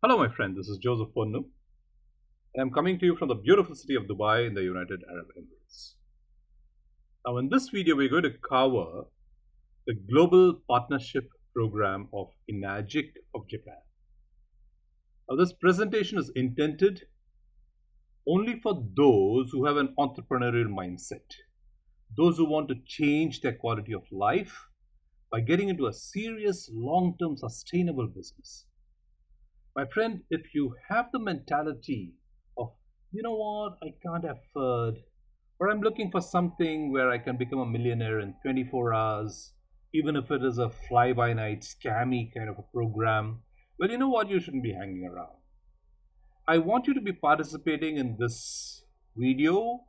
Hello, my friend. This is Joseph Ponnu, and I'm coming to you from the beautiful city of Dubai in the United Arab Emirates. Now, in this video, we're going to cover the Global Partnership Program of Enagic of Japan. Now, this presentation is intended only for those who have an entrepreneurial mindset, those who want to change their quality of life by getting into a serious, long-term, sustainable business. My friend, if you have the mentality of, you know what, I can't afford, or I'm looking for something where I can become a millionaire in 24 hours, even if it is a fly by night, scammy kind of a program, well, you know what, you shouldn't be hanging around. I want you to be participating in this video,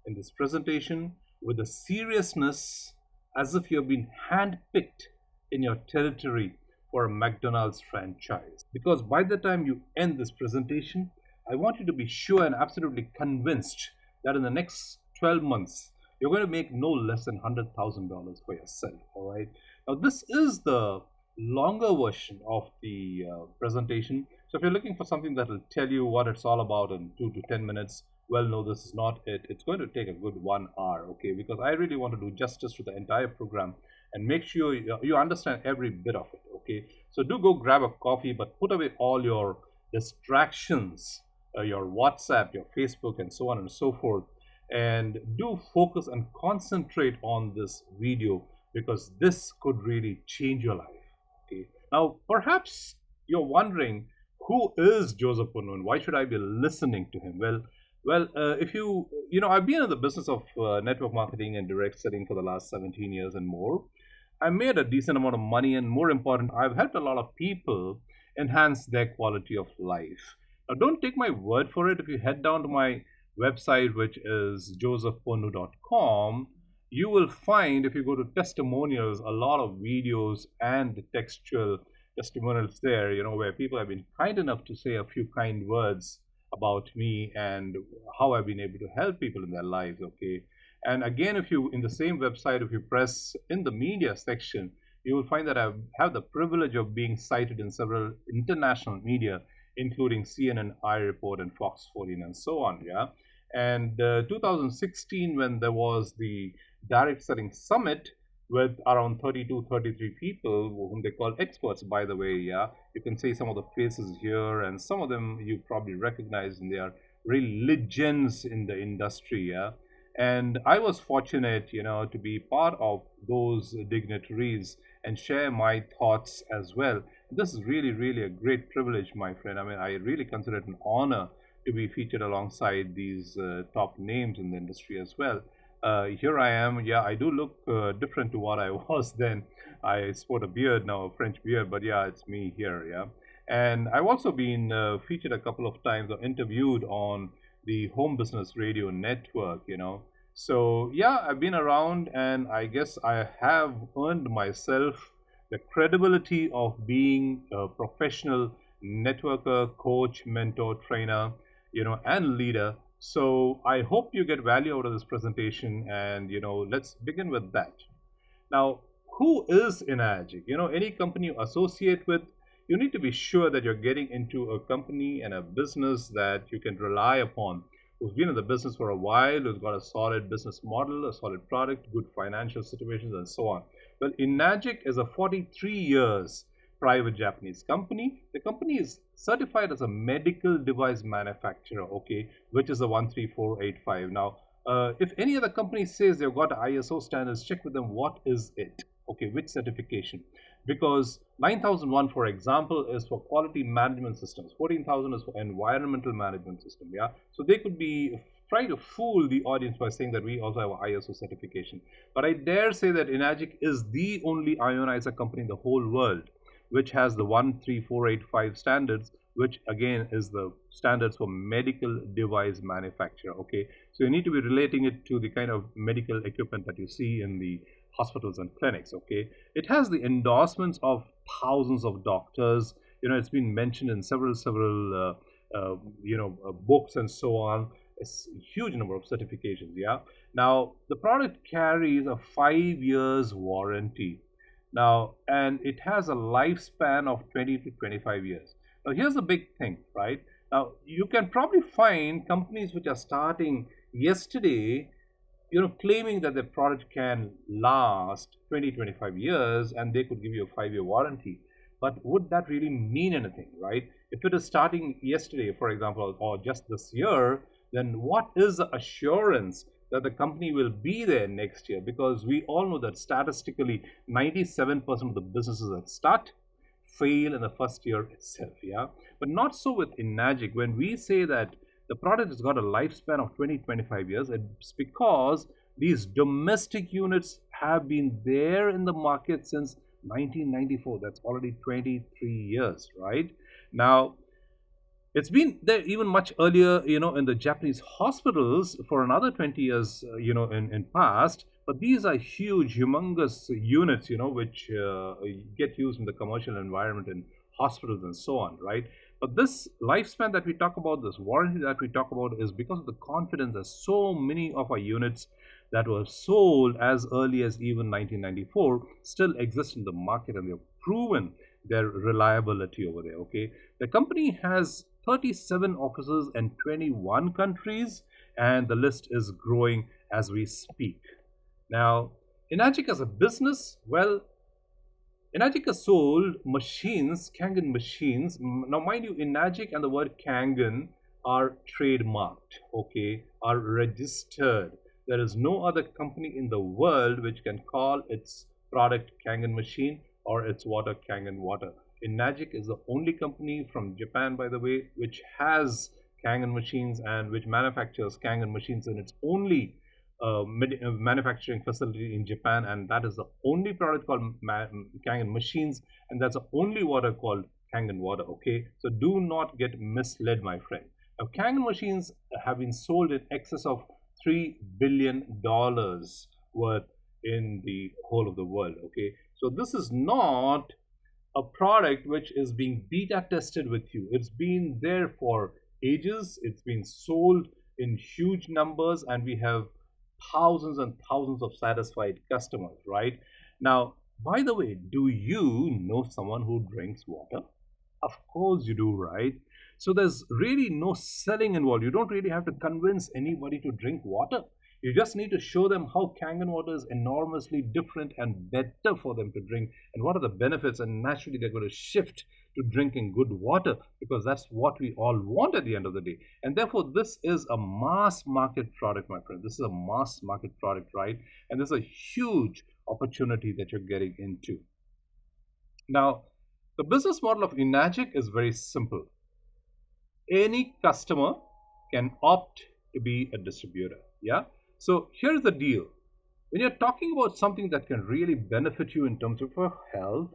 in this presentation, with a seriousness as if you've been handpicked in your territory for a McDonald's franchise. Because by the time you end this presentation, I want you to be sure and absolutely convinced that in the next 12 months, you're going to make no less than $100,000 for yourself. All right. Now, this is the longer version of the presentation. So if you're looking for something that will tell you what it's all about in 2 to 10 minutes, well, no, this is not it. It's going to take a good 1 hour, okay? Because I really want to do justice to the entire program and make sure you understand every bit of it, okay? So do go grab a coffee, but put away all your distractions, your WhatsApp, your Facebook, and so on and so forth. And do focus and concentrate on this video because this could really change your life. Okay. Now, perhaps you're wondering who is Joseph Punnu and why should I be listening to him? If I've been in the business of network marketing and direct selling for the last 17 years and more. I made a decent amount of money, and more important, I've helped a lot of people enhance their quality of life. Now, don't take my word for it. If you head down to my website, which is josephponnu.com, you will find, if you go to testimonials, a lot of videos and textual testimonials there, where people have been kind enough to say a few kind words about me and how I've been able to help people in their lives, okay? And again, if you, in the same website, if you press in the media section, you will find that I have the privilege of being cited in several international media, including CNN, iReport, and Fox 14, and so on, yeah? And 2016, when there was the Direct Selling Summit with around 32, 33 people, whom they call experts, by the way, yeah? You can see some of the faces here, and some of them you probably recognize, and they are real legends in the industry, yeah? And I was fortunate, to be part of those dignitaries and share my thoughts as well. This is really, really a great privilege, my friend. I mean, I really consider it an honor to be featured alongside these top names in the industry as well. Here I am. Yeah, I do look different to what I was then. I sport a beard now, a French beard, but yeah, it's me here. Yeah. And I've also been featured a couple of times or interviewed on the Home Business Radio Network, So, yeah, I've been around, and I guess I have earned myself the credibility of being a professional networker, coach, mentor, trainer, and leader. So I hope you get value out of this presentation, and, let's begin with that. Now, who is Enagic? Any company you associate with, you need to be sure that you're getting into a company and a business that you can rely upon, who's been in the business for a while, who's got a solid business model, a solid product, good financial situations, and so on. Well, Enagic is a 43 years private Japanese company. The company is certified as a medical device manufacturer, okay, which is a 13485. Now, if any other company says they've got ISO standards, check with them what is it, okay, which certification. Because 9001, for example, is for quality management systems. 14,000 is for environmental management system, yeah. So they could be trying to fool the audience by saying that we also have an ISO certification. But I dare say that Enagic is the only ionizer company in the whole world which has the 13485 standards, which again is the standards for medical device manufacturer, okay. So you need to be relating it to the kind of medical equipment that you see in the hospitals and clinics, okay. It has the endorsements of thousands of doctors. It's been mentioned in several books and so on. It's a huge number of certifications, yeah. Now, the product carries a 5 years warranty now, and it has a lifespan of 20 to 25 years. Now, here's the big thing, right? Now, you can probably find companies which are starting yesterday, claiming that their product can last 20, 25 years and they could give you a 5-year warranty. But would that really mean anything, right? If it is starting yesterday, for example, or just this year, then what is the assurance that the company will be there next year? Because we all know that statistically, 97% of the businesses that start fail in the first year itself, yeah. But not so with Enagic. When we say that the product has got a lifespan of 20, 25 years, it's because these domestic units have been there in the market since 1994. That's already 23 years, right? Now, it's been there even much earlier, in the Japanese hospitals for another 20 years, in past. But these are huge, humongous units, which get used in the commercial environment in hospitals and so on, right? But this lifespan that we talk about, this warranty that we talk about, is because of the confidence that so many of our units that were sold as early as even 1994 still exist in the market, and they've proven their reliability over there. Okay, the company has 37 offices in 21 countries, and the list is growing as we speak. Now, Enagic as a business, well, Enagic has sold machines, Kangen machines. Now, mind you, Enagic and the word Kangen are trademarked, okay, are registered. There is no other company in the world which can call its product Kangen machine or its water Kangen water. Enagic is the only company from Japan, by the way, which has Kangen machines and which manufactures Kangen machines in its only manufacturing facility in Japan, and that is the only product called Kangen machines, and that's the only water called Kangen water. Okay, so do not get misled, my friend. Now, Kangen machines have been sold in excess of $3 billion worth in the whole of the world. Okay, so this is not a product which is being beta tested with you. It's been there for ages. It's been sold in huge numbers, and we have thousands and thousands of satisfied customers, right? Now, by the way, do you know someone who drinks water? Of course you do, right? So there's really no selling involved. You don't really have to convince anybody to drink water. You just need to show them how Kangen water is enormously different and better for them to drink, and what are the benefits, and naturally they're going to shift to drinking good water, because that's what we all want at the end of the day. And therefore, this is a mass market product, my friend. This is a mass market product, right? And there's a huge opportunity that you're getting into. Now, the business model of Enagic is very simple. Any customer can opt to be a distributor, yeah? So here's the deal. When you're talking about something that can really benefit you in terms of your health,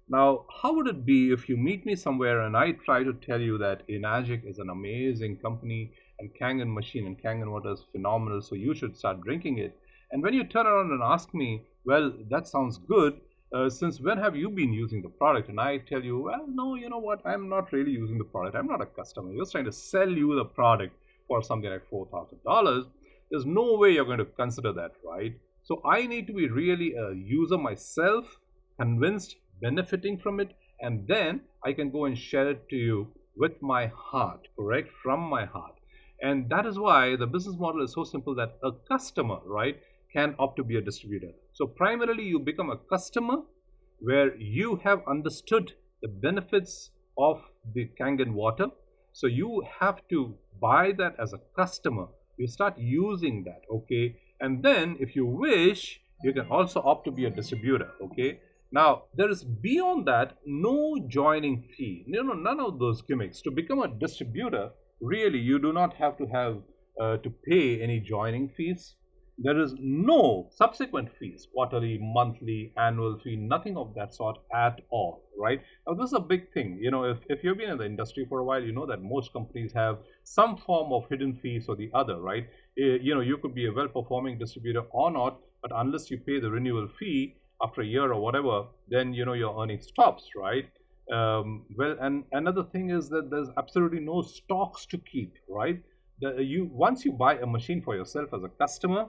now, how would it be if you meet me somewhere and I try to tell you that Enagic is an amazing company and Kangen machine and Kangen water is phenomenal, so you should start drinking it. And when you turn around and ask me, well, that sounds good, since when have you been using the product? And I tell you, well, no, you know what, I'm not really using the product. I'm not a customer. I'm just trying to sell you the product for something like $4,000. There's no way you're going to consider that, right? So I need to be really a user myself, convinced, benefiting from it, and then I can go and share it to you with my heart, correct? From my heart. And that is why the business model is so simple that a customer, right, can opt to be a distributor. So primarily you become a customer where you have understood the benefits of the Kangen water. So you have to buy that as a customer. You start using that, okay? And then if you wish, you can also opt to be a distributor, okay? Now, there is beyond that no joining fee. None of those gimmicks. To become a distributor, really, you do not have to have to pay any joining fees. There is no subsequent fees, quarterly, monthly, annual fee, nothing of that sort at all, right? Now, this is a big thing. If you've been in the industry for a while, you know that most companies have some form of hidden fees or the other, right? You could be a well-performing distributor or not, but unless you pay the renewal fee after a year or whatever, then your earning stops, right? Well, and another thing is that there's absolutely no stocks to keep, right? Once you buy a machine for yourself as a customer,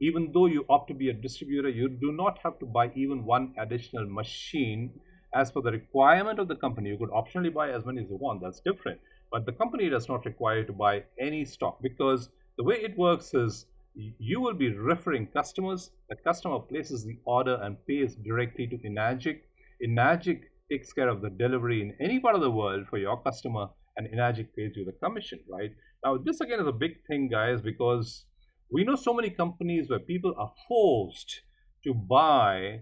even though you opt to be a distributor, you do not have to buy even one additional machine as per the requirement of the company. You could optionally buy as many as you want, that's different. But the company does not require you to buy any stock, because the way it works is you will be referring customers. The customer places the order and pays directly to Enagic. Enagic takes care of the delivery in any part of the world for your customer, and Enagic pays you the commission, right? Now, this again is a big thing, guys, because we know so many companies where people are forced to buy,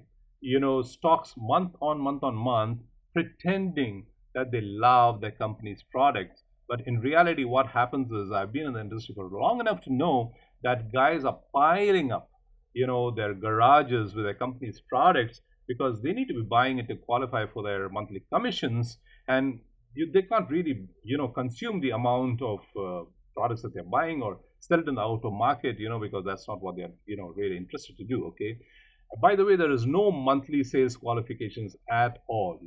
stocks month on month, pretending that they love their company's products. But in reality, what happens is, I've been in the industry for long enough to know that guys are piling up, their garages with their company's products, because they need to be buying it to qualify for their monthly commissions, and they can't really, consume the amount of products that they're buying or sell it in the outer market, because that's not what they're, really interested to do. Okay. By the way, there is no monthly sales qualifications at all.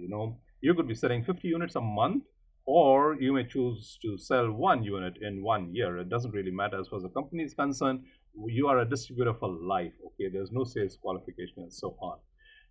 You could be selling 50 units a month, or you may choose to sell 1 unit in 1 year. It doesn't really matter as far as the company is concerned. You are a distributor for life. Okay, there's no sales qualification and so on.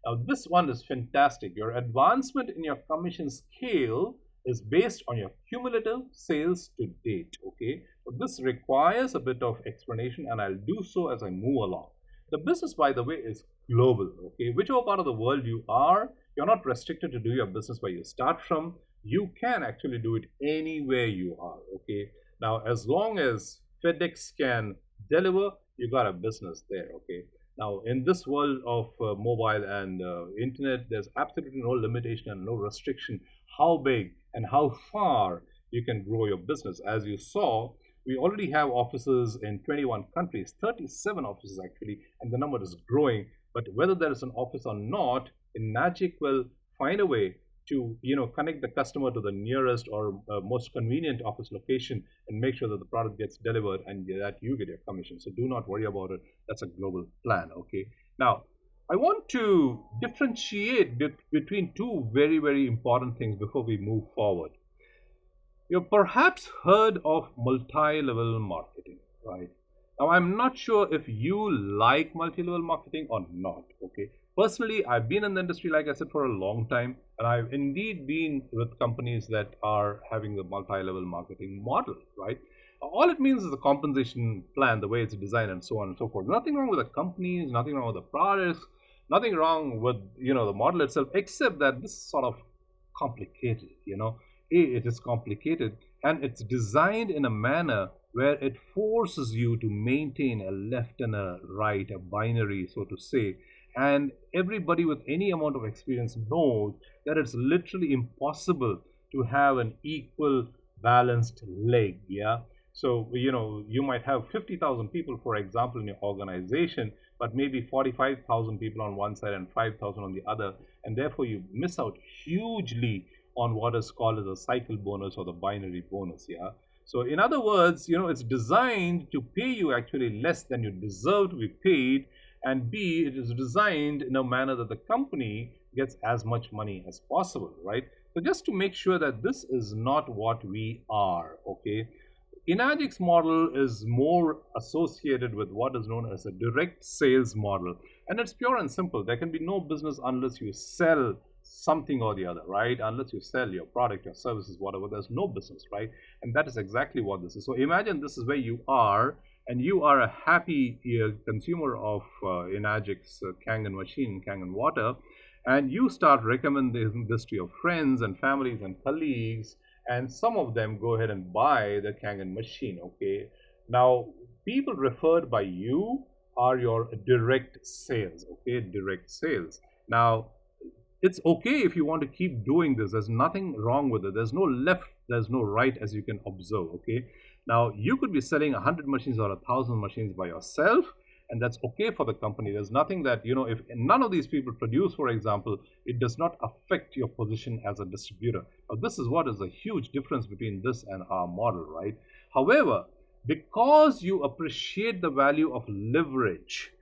Now, this one is fantastic. Your advancement in your commission scale is based on your cumulative sales to date. Okay, so this requires a bit of explanation, and I'll do so as I move along. The business, by the way, is global. Okay, whichever part of the world you are, you're not restricted to do your business where you start from. You can actually do it anywhere you are. Okay, now as long as FedEx can deliver, you got a business there. Okay, now in this world of mobile and internet, there's absolutely no limitation and no restriction how big and how far you can grow your business. As you saw, we already have offices in 21 countries, 37 offices actually, and the number is growing. But whether there is an office or not, Enagic will find a way to connect the customer to the nearest or most convenient office location and make sure that the product gets delivered and that you get your commission. So do not worry about it. That's a global plan. Okay. Now, I want to differentiate between two very, very important things before we move forward. You've perhaps heard of multi-level marketing, right? Now, I'm not sure if you like multi-level marketing or not, okay? Personally, I've been in the industry, like I said, for a long time, and I've indeed been with companies that are having the multi-level marketing model, right? All it means is the compensation plan, the way it's designed, and so on and so forth. Nothing wrong with the companies, nothing wrong with the products, nothing wrong with, the model itself, except that this is sort of complicated, it is complicated, and it's designed in a manner where it forces you to maintain a left and a right, a binary, so to say. And everybody with any amount of experience knows that it's literally impossible to have an equal balanced leg. Yeah. So, you might have 50,000 people, for example, in your organization, but maybe 45,000 people on one side and 5,000 on the other. And therefore, you miss out hugely on what is called as a cycle bonus or the binary bonus. Yeah. So in other words, it's designed to pay you actually less than you deserve to be paid, and B, it is designed in a manner that the company gets as much money as possible, right? So just to make sure that this is not what we are, okay? Enagic's model is more associated with what is known as a direct sales model, and it's pure and simple. There can be no business unless you sell something or the other, right? Unless you sell your product, your services, whatever, there's no business, right? And that is exactly what this is. So imagine this is where you are, and you are a happy consumer of Enagic's Kangen machine, Kangen water, and you start recommending this to your friends and families and colleagues, and some of them go ahead and buy the Kangen machine. Okay, now people referred by you are your direct sales. Okay, direct sales. Now it's okay if you want to keep doing this. There's nothing wrong with it. There's no left, there's no right, as you can observe. Okay, now you could be selling 100 machines or 1,000 machines by yourself, and that's okay for the company. There's nothing that, if none of these people produce, for example, it does not affect your position as a distributor. Now this is what is a huge difference between this and our model, right? However, because you appreciate the value of leverage,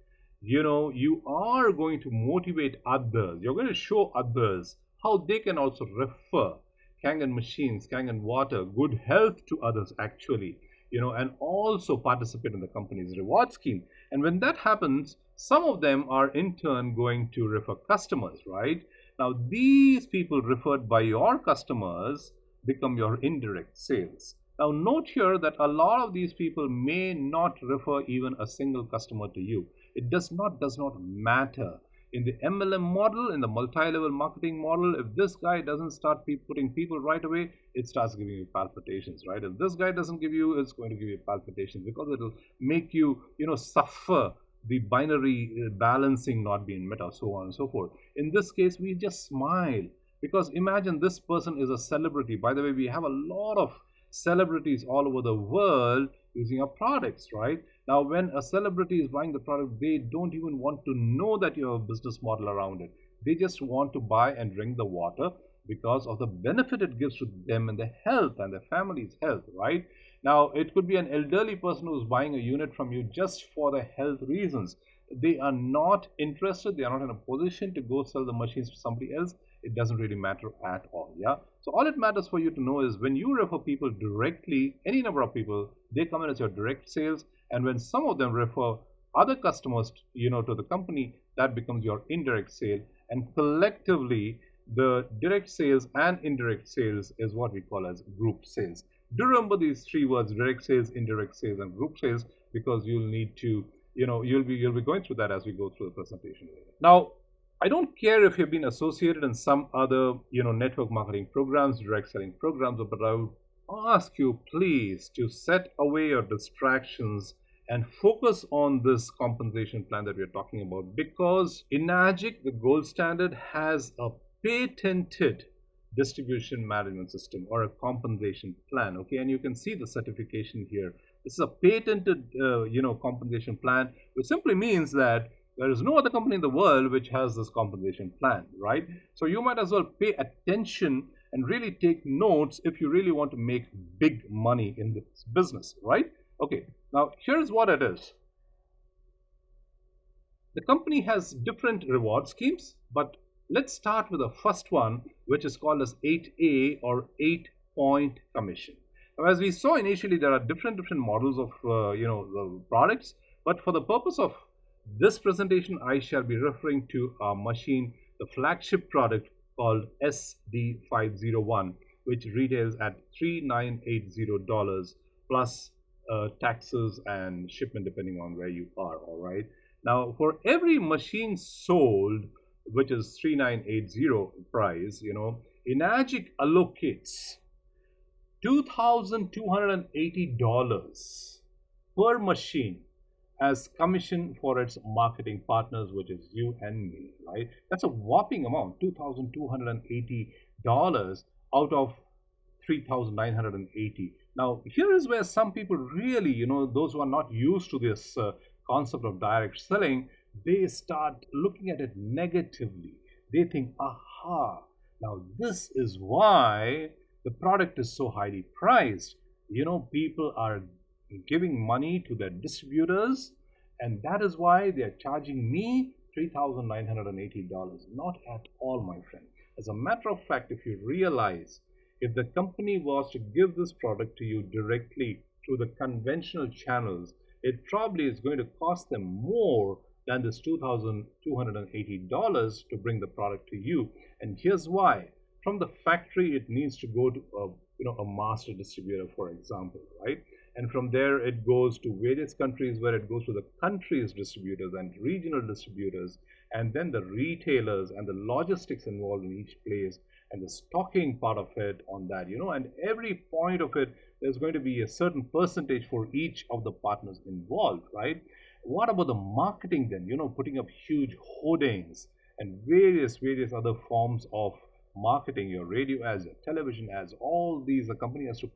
you are going to motivate others. You're going to show others how they can also refer Kangen machines, Kangen water, good health to others actually, and also participate in the company's reward scheme. And when that happens, some of them are in turn going to refer customers, right? Now, these people referred by your customers become your indirect sales. Now, note here that a lot of these people may not refer even a single customer to you. It does not matter. In the MLM model, in the multi-level marketing model, if this guy doesn't start putting people right away, it starts giving you palpitations, right? If this guy doesn't give you, it's going to give you palpitations, because it'll make you, suffer the binary balancing not being met, or so on and so forth. In this case, we just smile, because imagine this person is a celebrity. By the way, we have a lot of celebrities all over the world using our products, right? Now, when a celebrity is buying the product, they don't even want to know that you have a business model around it. They just want to buy and drink the water because of the benefit it gives to them and their health and their family's health, right? Now, it could be an elderly person who's buying a unit from you just for the health reasons. They are not interested, they are not in a position to go sell the machines to somebody else. It doesn't really matter at all. Yeah. So all it matters for you to know is, when you refer people directly, any number of people, they come in as your direct sales. And when some of them refer other customers, to the company, that becomes your indirect sale. And collectively, the direct sales and indirect sales is what we call as group sales. Do remember these three words: direct sales, indirect sales, and group sales, because you'll need to, you'll be going through that as we go through the presentation later. Now, I don't care if you've been associated in some other, network marketing programs, direct selling programs, but I would ask you please to set away your distractions and focus on this compensation plan that we're talking about, because Enagic, the gold standard, has a patented distribution management system, or a compensation plan. Okay, and you can see the certification here. This is a patented compensation plan, which simply means that there is no other company in the world which has this compensation plan, right? So you might as well pay attention and really take notes if you really want to make big money in this business, right? Okay, now here's what it is. The company has different reward schemes, but let's start with the first one, which is called as 8A, or 8-point commission. Now, as we saw initially, there are different models of the products, but for the purpose of this presentation, I shall be referring to our machine, the flagship product called SD501, which retails at $3980 plus taxes and shipment depending on where you are. All right. Now, for every machine sold, which is 3980 price, Enagic allocates $2,280 per machine as commission for its marketing partners, which is you and me, right? That's a whopping amount, $2,280 out of 3,980. Now, here is where some people really, those who are not used to this concept of direct selling, they start looking at it negatively. They think, aha, now this is why the product is so highly priced. People are giving money to their distributors, and that is why they are charging me $3,980. Not at all, my friend. As a matter of fact, if you realize, if the company was to give this product to you directly through the conventional channels, it probably is going to cost them more than this $2,280 to bring the product to you. And here's why. From the factory, it needs to go to a master distributor, for example, right? And from there, it goes to various countries, where it goes to the country's distributors and regional distributors, and then the retailers, and the logistics involved in each place, and the stocking part of it on that, and every point of it, there's going to be a certain percentage for each of the partners involved, right? What about the marketing then? Putting up huge hoardings and various other forms of marketing, your radio ads, your television ads, all these, the company has to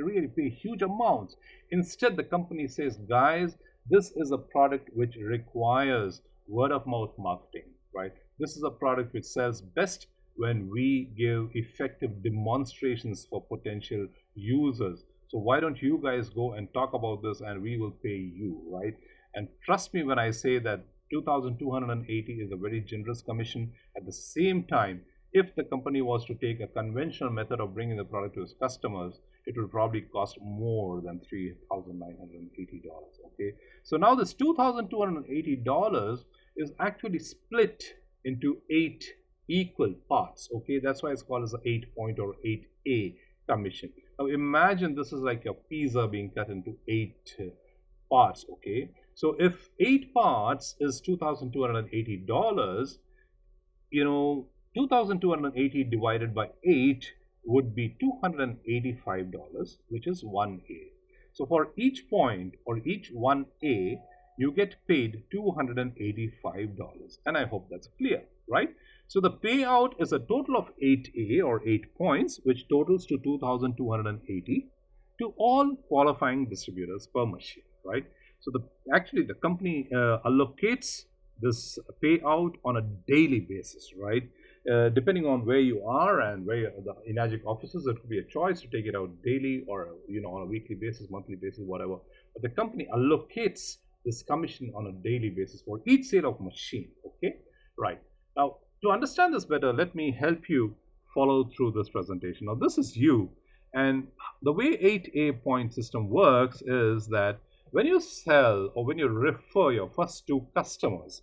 really pay huge amounts. Instead, the company says, guys, this is a product which requires word of mouth marketing, right? This is a product which sells best when we give effective demonstrations for potential users. So why don't you guys go and talk about this, and we will pay you, right? And trust me when I say that 2,280 is a very generous commission. At the same time, if the company was to take a conventional method of bringing the product to its customers, it will probably cost more than $3,980. Okay, so now this $2,280 is actually split into 8 equal parts. Okay, that's why it's called as a 8 point or 8A commission. Now imagine this is like a pizza being cut into 8 parts. Okay, so if 8 parts is $2,280, 2,280 divided by 8 would be $285, which is 1A. So for each point or each 1A, you get paid $285. And I hope that's clear, right? So the payout is a total of 8A or 8 points, which totals to 2,280 to all qualifying distributors per machine, right? So actually the company allocates this payout on a daily basis, right? Depending on where you are and where the Enagic offices, it could be a choice to take it out daily or on a weekly basis, monthly basis, whatever. But the company allocates this commission on a daily basis for each sale of machine. Okay, right. Now to understand this better, let me help you follow through this presentation. Now this is you, and the way 8A point system works is that when you sell or when you refer your first two customers,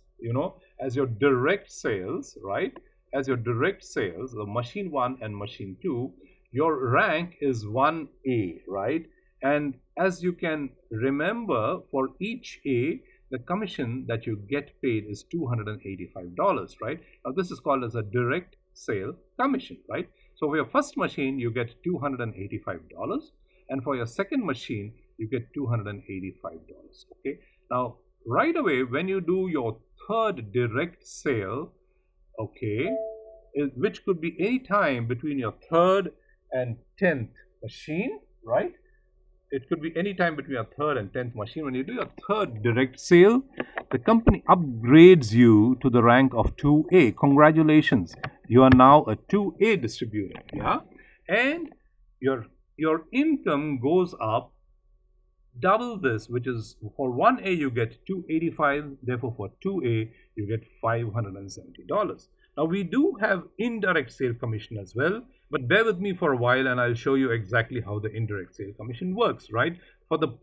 as your direct sales, right? As your direct sales, the machine 1 and machine 2, your rank is 1A, right? And as you can remember, for each A, the commission that you get paid is $285, right? Now this is called as a direct sale commission, right? So for your first machine, you get $285, and for your second machine, you get $285. Okay. Now, right away, when you do your third direct sale, okay, which could be any time between your third and 10th machine, right? It could be any time between your third and 10th machine. When you do your third direct sale, the company upgrades you to the rank of 2A. Congratulations, you are now a 2A distributor. Yeah, and your income goes up double this, which is for 1A you get 285, therefore for 2A you get $570. Now we do have indirect sale commission as well, but bear with me for a while and I'll show you exactly how the indirect sale commission works, right? For the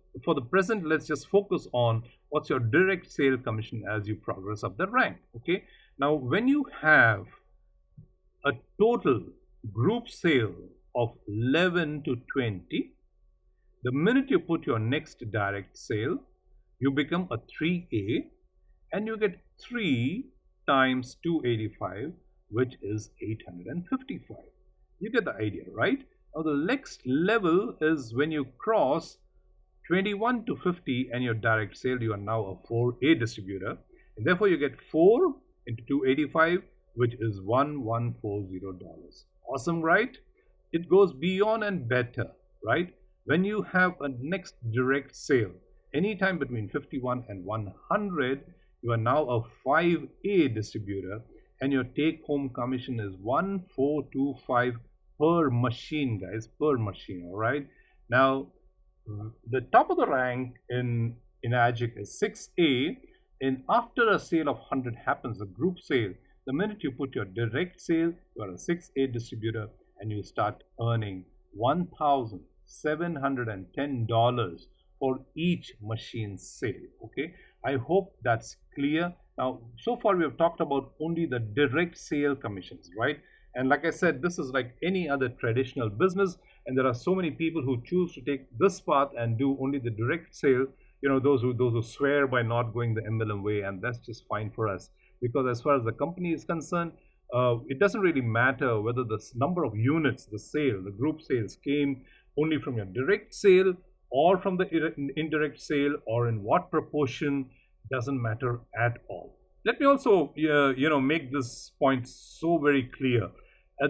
present, let's just focus on what's your direct sale commission as you progress up the rank. Okay, now when you have a total group sale of 11 to 20, the minute you put your next direct sale, you become a 3A and you get 3 times 285, which is 855. You get the idea, right? Now the next level is when you cross 21 to 50 and your direct sale, you are now a 4A distributor, and therefore you get 4 into 285, which is $1140. Awesome, right? It goes beyond and better, right? When you have a next direct sale, anytime between 51 and 100, you are now a 5A distributor, and your take-home commission is 1425 per machine, guys, per machine. All right. Now, the top of the rank in Enagic is 6A, and after a sale of 100 happens, a group sale, the minute you put your direct sale, you are a 6A distributor, and you start earning $1,710 for each machine sale. Okay, I hope that's clear. Now, so far we have talked about only the direct sale commissions, right? And like I said, this is like any other traditional business, and there are so many people who choose to take this path and do only the direct sale. Those who swear by not going the MLM way, and that's just fine for us, because as far as the company is concerned, it doesn't really matter whether the number of units, the group sales came only from your direct sale or from the indirect sale, or in what proportion, doesn't matter at all. Let me also make this point so very clear.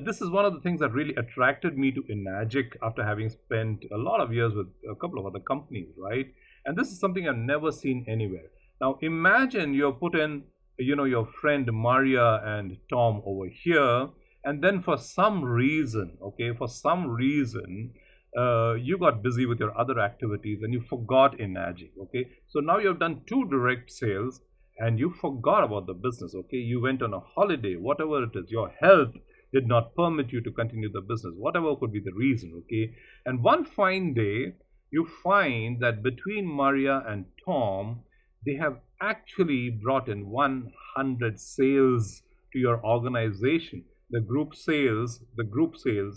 This is one of the things that really attracted me to Enagic after having spent a lot of years with a couple of other companies, right? And this is something I've never seen anywhere. Now imagine you're put in your friend Maria and Tom over here, and then for some reason, you got busy with your other activities and you forgot Enagic. Okay, so now you have done 2 direct sales and you forgot about the business. Okay, you went on a holiday, whatever it is, your health did not permit you to continue the business, whatever could be the reason. Okay, and one fine day you find that between Maria and Tom, they have actually brought in 100 sales to your organization, the group sales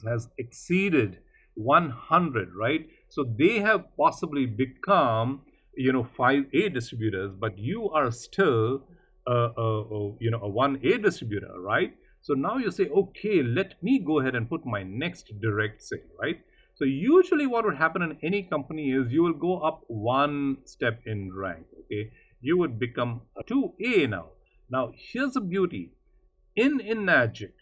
has exceeded 100, right? So they have possibly become 5A distributors, but you are still a 1A distributor, right? So now you say, okay, let me go ahead and put my next direct sale, right? So usually what would happen in any company is you will go up one step in rank, okay? You would become a 2A now. Now here's the beauty. In Enagic,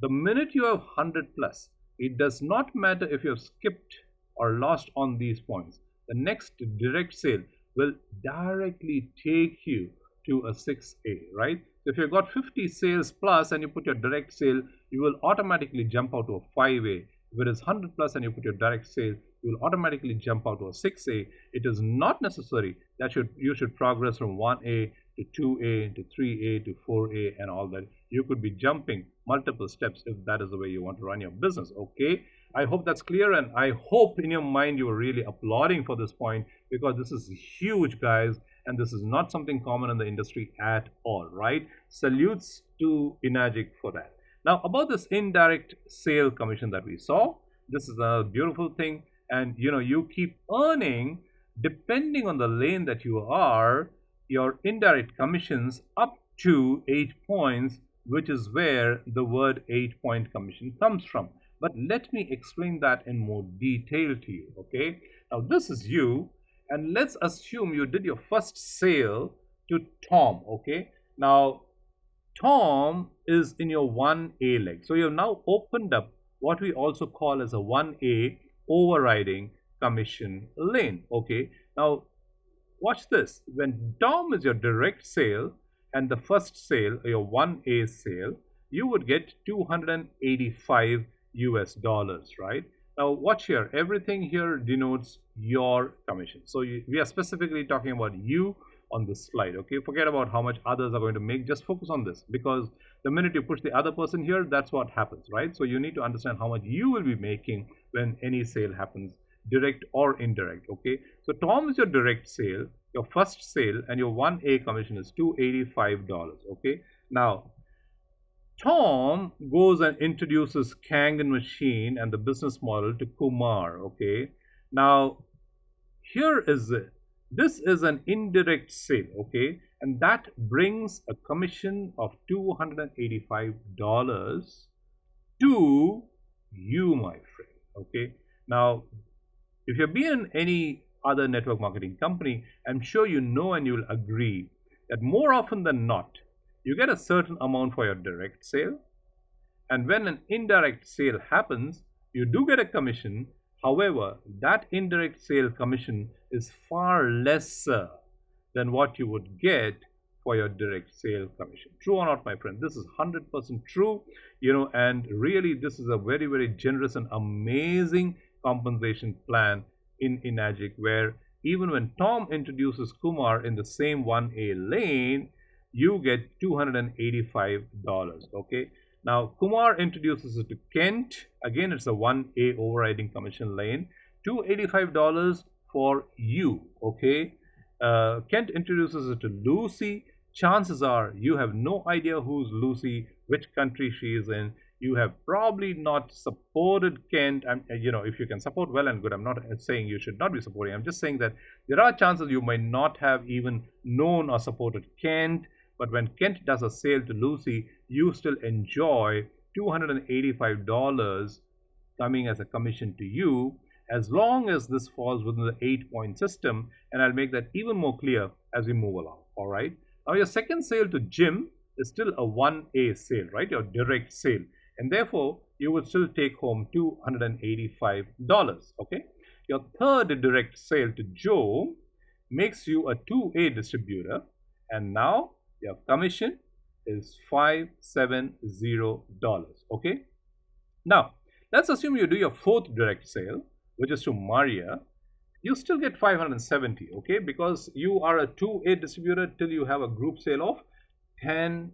the minute you have 100 plus, it does not matter if you have skipped or lost on these points. The next direct sale will directly take you to a 6A, right? So if you've got 50 sales plus and you put your direct sale, you will automatically jump out to a 5A. If it is 100 plus and you put your direct sale, you will automatically jump out to a 6A. It is not necessary that you should progress from 1A to 2A to 3A to 4A and all that. You could be jumping multiple steps if that is the way you want to run your business, okay? I hope that's clear, and I hope in your mind you are really applauding for this point, because this is huge, guys, and this is not something common in the industry at all, right? Salutes to Enagic for that. Now, about this indirect sale commission that we saw, this is a beautiful thing, and you keep earning depending on the lane that you are, your indirect commissions up to 8 points, which is where the word 8-point commission comes from. But let me explain that in more detail to you, okay? Now, this is you, and let's assume you did your first sale to Tom, okay? Now, Tom is in your 1A leg. So you have now opened up what we also call as a 1A overriding commission lane, okay? Now, watch this. When Tom is your direct sale and the first sale, your 1A sale, you would get 285 US dollars, right? Now watch here, everything here denotes your commission. So we are specifically talking about you on this slide, okay? Forget about how much others are going to make, just focus on this, because the minute you push the other person here, that's what happens, right? So you need to understand how much you will be making when any sale happens, direct or indirect, okay? So Tom is your direct sale, your first sale, and your 1A commission is $285, okay? Now Tom goes and introduces Kangen machine and the business model to Kumar, okay? Now, here is it. This is an indirect sale, okay? And that brings a commission of $285 to you, my friend, okay? Now, if you've been in any other network marketing company, I'm sure you know and you'll agree that more often than not, you get a certain amount for your direct sale, and when an indirect sale happens, you do get a commission. However, that indirect sale commission is far lesser than what you would get for your direct sale commission. True or not, my friend? This is 100% true, and really this is a very, very generous and amazing compensation plan in Enagic, where even when Tom introduces Kumar in the same 1A lane, you get $285, okay? Now, Kumar introduces it to Kent. Again, it's a 1A overriding commission lane. $285 for you, okay? Kent introduces it to Lucy. Chances are you have no idea who's Lucy, which country she is in. You have probably not supported Kent. And if you can support, well and good. I'm not saying you should not be supporting. I'm just saying that there are chances you might not have even known or supported Kent. But when Kent does a sale to Lucy, you still enjoy $285 coming as a commission to you, as long as this falls within the 8-point system. And I'll make that even more clear as we move along, all right? Now, your second sale to Jim is still a 1A sale, right? Your direct sale. And therefore, you would still take home $285, okay? Your third direct sale to Joe makes you a 2A distributor. And now, your commission is $570, okay? Now, let's assume you do your fourth direct sale, which is to Maria. You still get 570, okay? Because you are a 2A distributor till you have a group sale of 10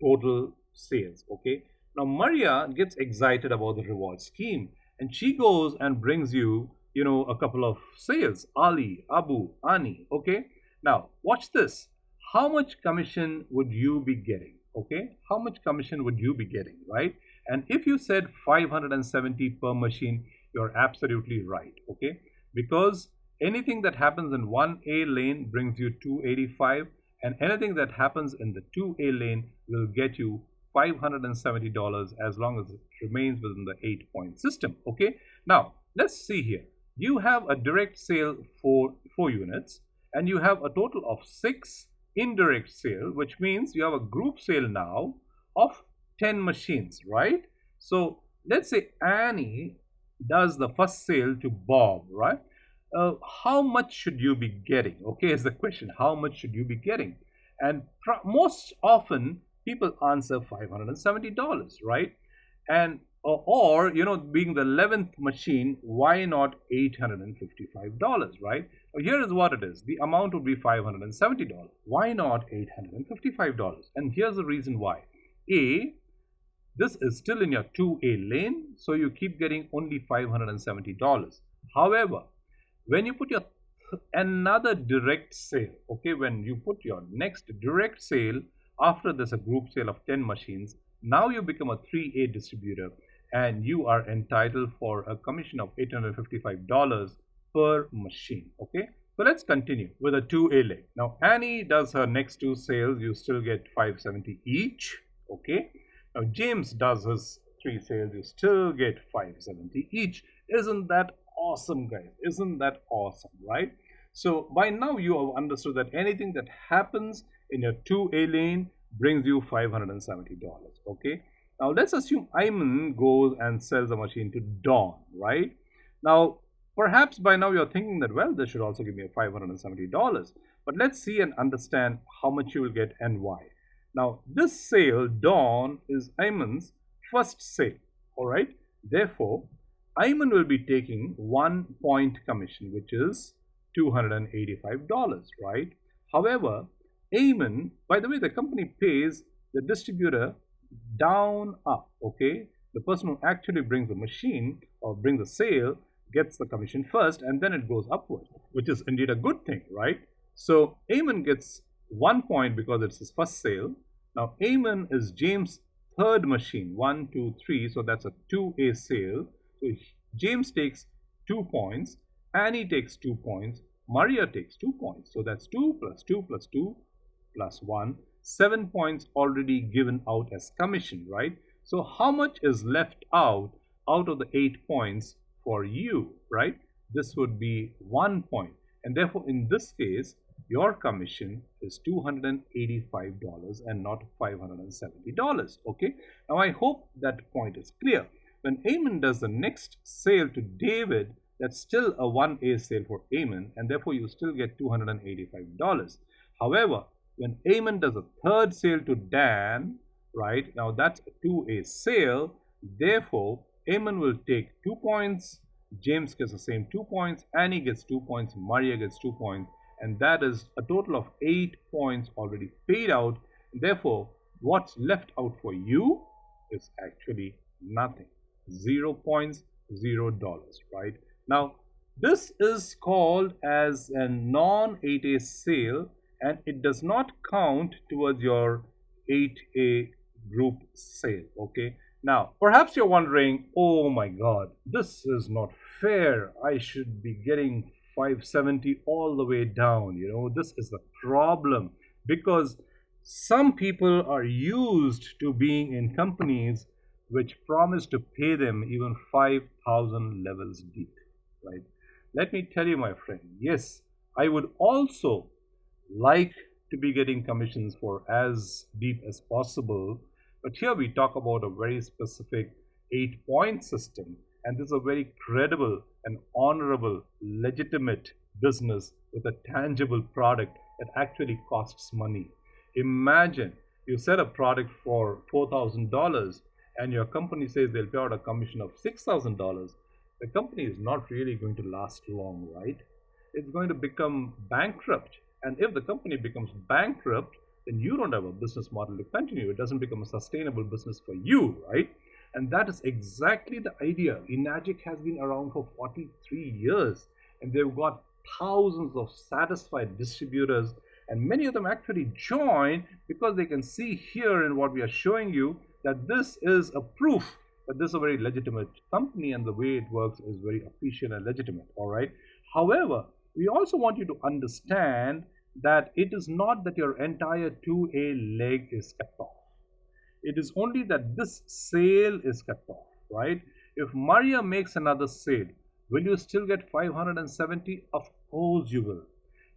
total sales, okay? Now, Maria gets excited about the reward scheme, and she goes and brings you, a couple of sales, Ali, Abu, Ani, okay? Now, watch this. How much commission would you be getting? okay, how much commission would you be getting, right? And if you said 570 per machine, you're absolutely right, okay? Because anything that happens in 1A lane brings you 285, and anything that happens in the 2A lane will get you $570 as long as it remains within the 8-point system, okay? Now, let's see here. You have a direct sale for 4 units, and you have a total of 6 indirect sale, which means you have a group sale now of 10 machines, right? So let's say Annie does the first sale to Bob, right? How much should you be getting? Okay, is the question. How much should you be getting? And most often people answer $570, right? And or being the 11th machine, why not $855, right? Here is what it is. The amount would be $570. Why not $855? And here's the reason why. A, this is still in your 2A lane, so you keep getting only $570. However, when you put your another direct sale, okay, when you put your next direct sale after this a group sale of 10 machines, now you become a 3A distributor and you are entitled for a commission of $855 per machine, okay? So let's continue with a 2A leg. Now Annie does her next 2 sales, you still get 570 each, okay? Now James does his 3 sales, you still get 570 each. Isn't that awesome, guys? Isn't that awesome, right? So by now you have understood that anything that happens in your 2A lane brings you $570, okay? Now let's assume Ayman goes and sells a machine to Dawn, right? Now perhaps by now you're thinking that, well, this should also give me a $570, but let's see and understand how much you will get and why. Now this sale, Dawn, is Ayman's first sale, all right? Therefore, Ayman will be taking 1 point commission, which is $285, right? However, Ayman, by the way, the company pays the distributor down up, okay? The person who actually brings the machine or brings the sale gets the commission first, and then it goes upward, which is indeed a good thing, right? So Ayman gets 1 point because it's his first sale. Now Ayman is James' third machine, 1, 2, 3, so that's a 2A sale. So James takes 2 points, Annie takes 2 points, Maria takes 2 points. So that's 2 plus 2 plus 2 plus 1, 7 points already given out as commission, right? So how much is left out of the 8 points for you, right? This would be 1 point. And therefore, in this case, your commission is $285 and not $570, okay? Now, I hope that point is clear. When Ayman does the next sale to David, that's still a 1A sale for Ayman, and therefore you still get $285. However, when Ayman does a third sale to Dan, right, now that's a 2A sale, therefore Ayman will take 2 points, James gets the same 2 points, Annie gets 2 points, Maria gets 2 points, and that is a total of 8 points already paid out. Therefore, what's left out for you is actually nothing. 0 points, $0, right? Now, this is called as a non-8A sale, and it does not count towards your 8A group sale, okay? Now, perhaps you're wondering, oh my God, this is not fair. I should be getting 570 all the way down. This is the problem, because some people are used to being in companies which promise to pay them even 5,000 levels deep, right? Let me tell you, my friend, yes, I would also like to be getting commissions for as deep as possible, but here we talk about a very specific 8-point system, and this is a very credible and honorable, legitimate business with a tangible product that actually costs money. Imagine you sell a product for $4,000 and your company says they'll pay out a commission of $6,000. The company is not really going to last long, right? It's going to become bankrupt. And if the company becomes bankrupt, then you don't have a business model to continue. It doesn't become a sustainable business for you, right? And that is exactly the idea. Enagic has been around for 43 years, and they've got thousands of satisfied distributors, And many of them actually join because they can see here in what we are showing you that this is a proof that this is a very legitimate company and the way it works is very efficient and legitimate. All right. However, we also want you to understand that it is not that your entire 2A leg is cut off. It is only that this sale is cut off, right? If Maria makes another sale, will you still get 570? Of course you will.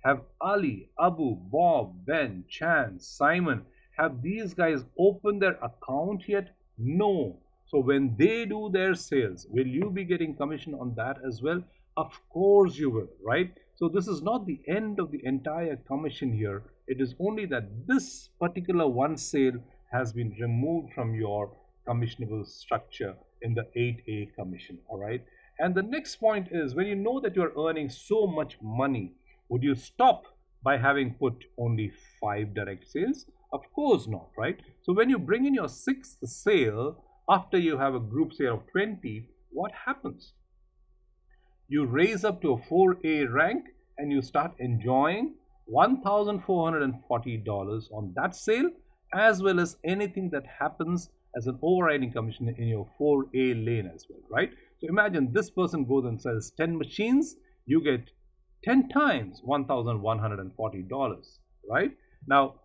Have Ali, Abu, Bob, Ben, Chan, Simon, have these guys opened their account yet? No. So when they do their sales, will you be getting commission on that as well? Of course you will, right? So this is not the end of the entire commission here. It is only that this particular one sale has been removed from your commissionable structure in the 8A commission, all right? And the next point is, when you know that you're earning so much money, would you stop by having put only 5 direct sales? Of course not, right? So when you bring in your 6th sale, after you have a group sale of 20, what happens? You raise up to a 4A rank and you start enjoying $1,440 on that sale, as well as anything that happens as an overriding commission in your 4A lane as well, right? So imagine this person goes and sells 10 machines, you get 10 times $1,140, right? Now,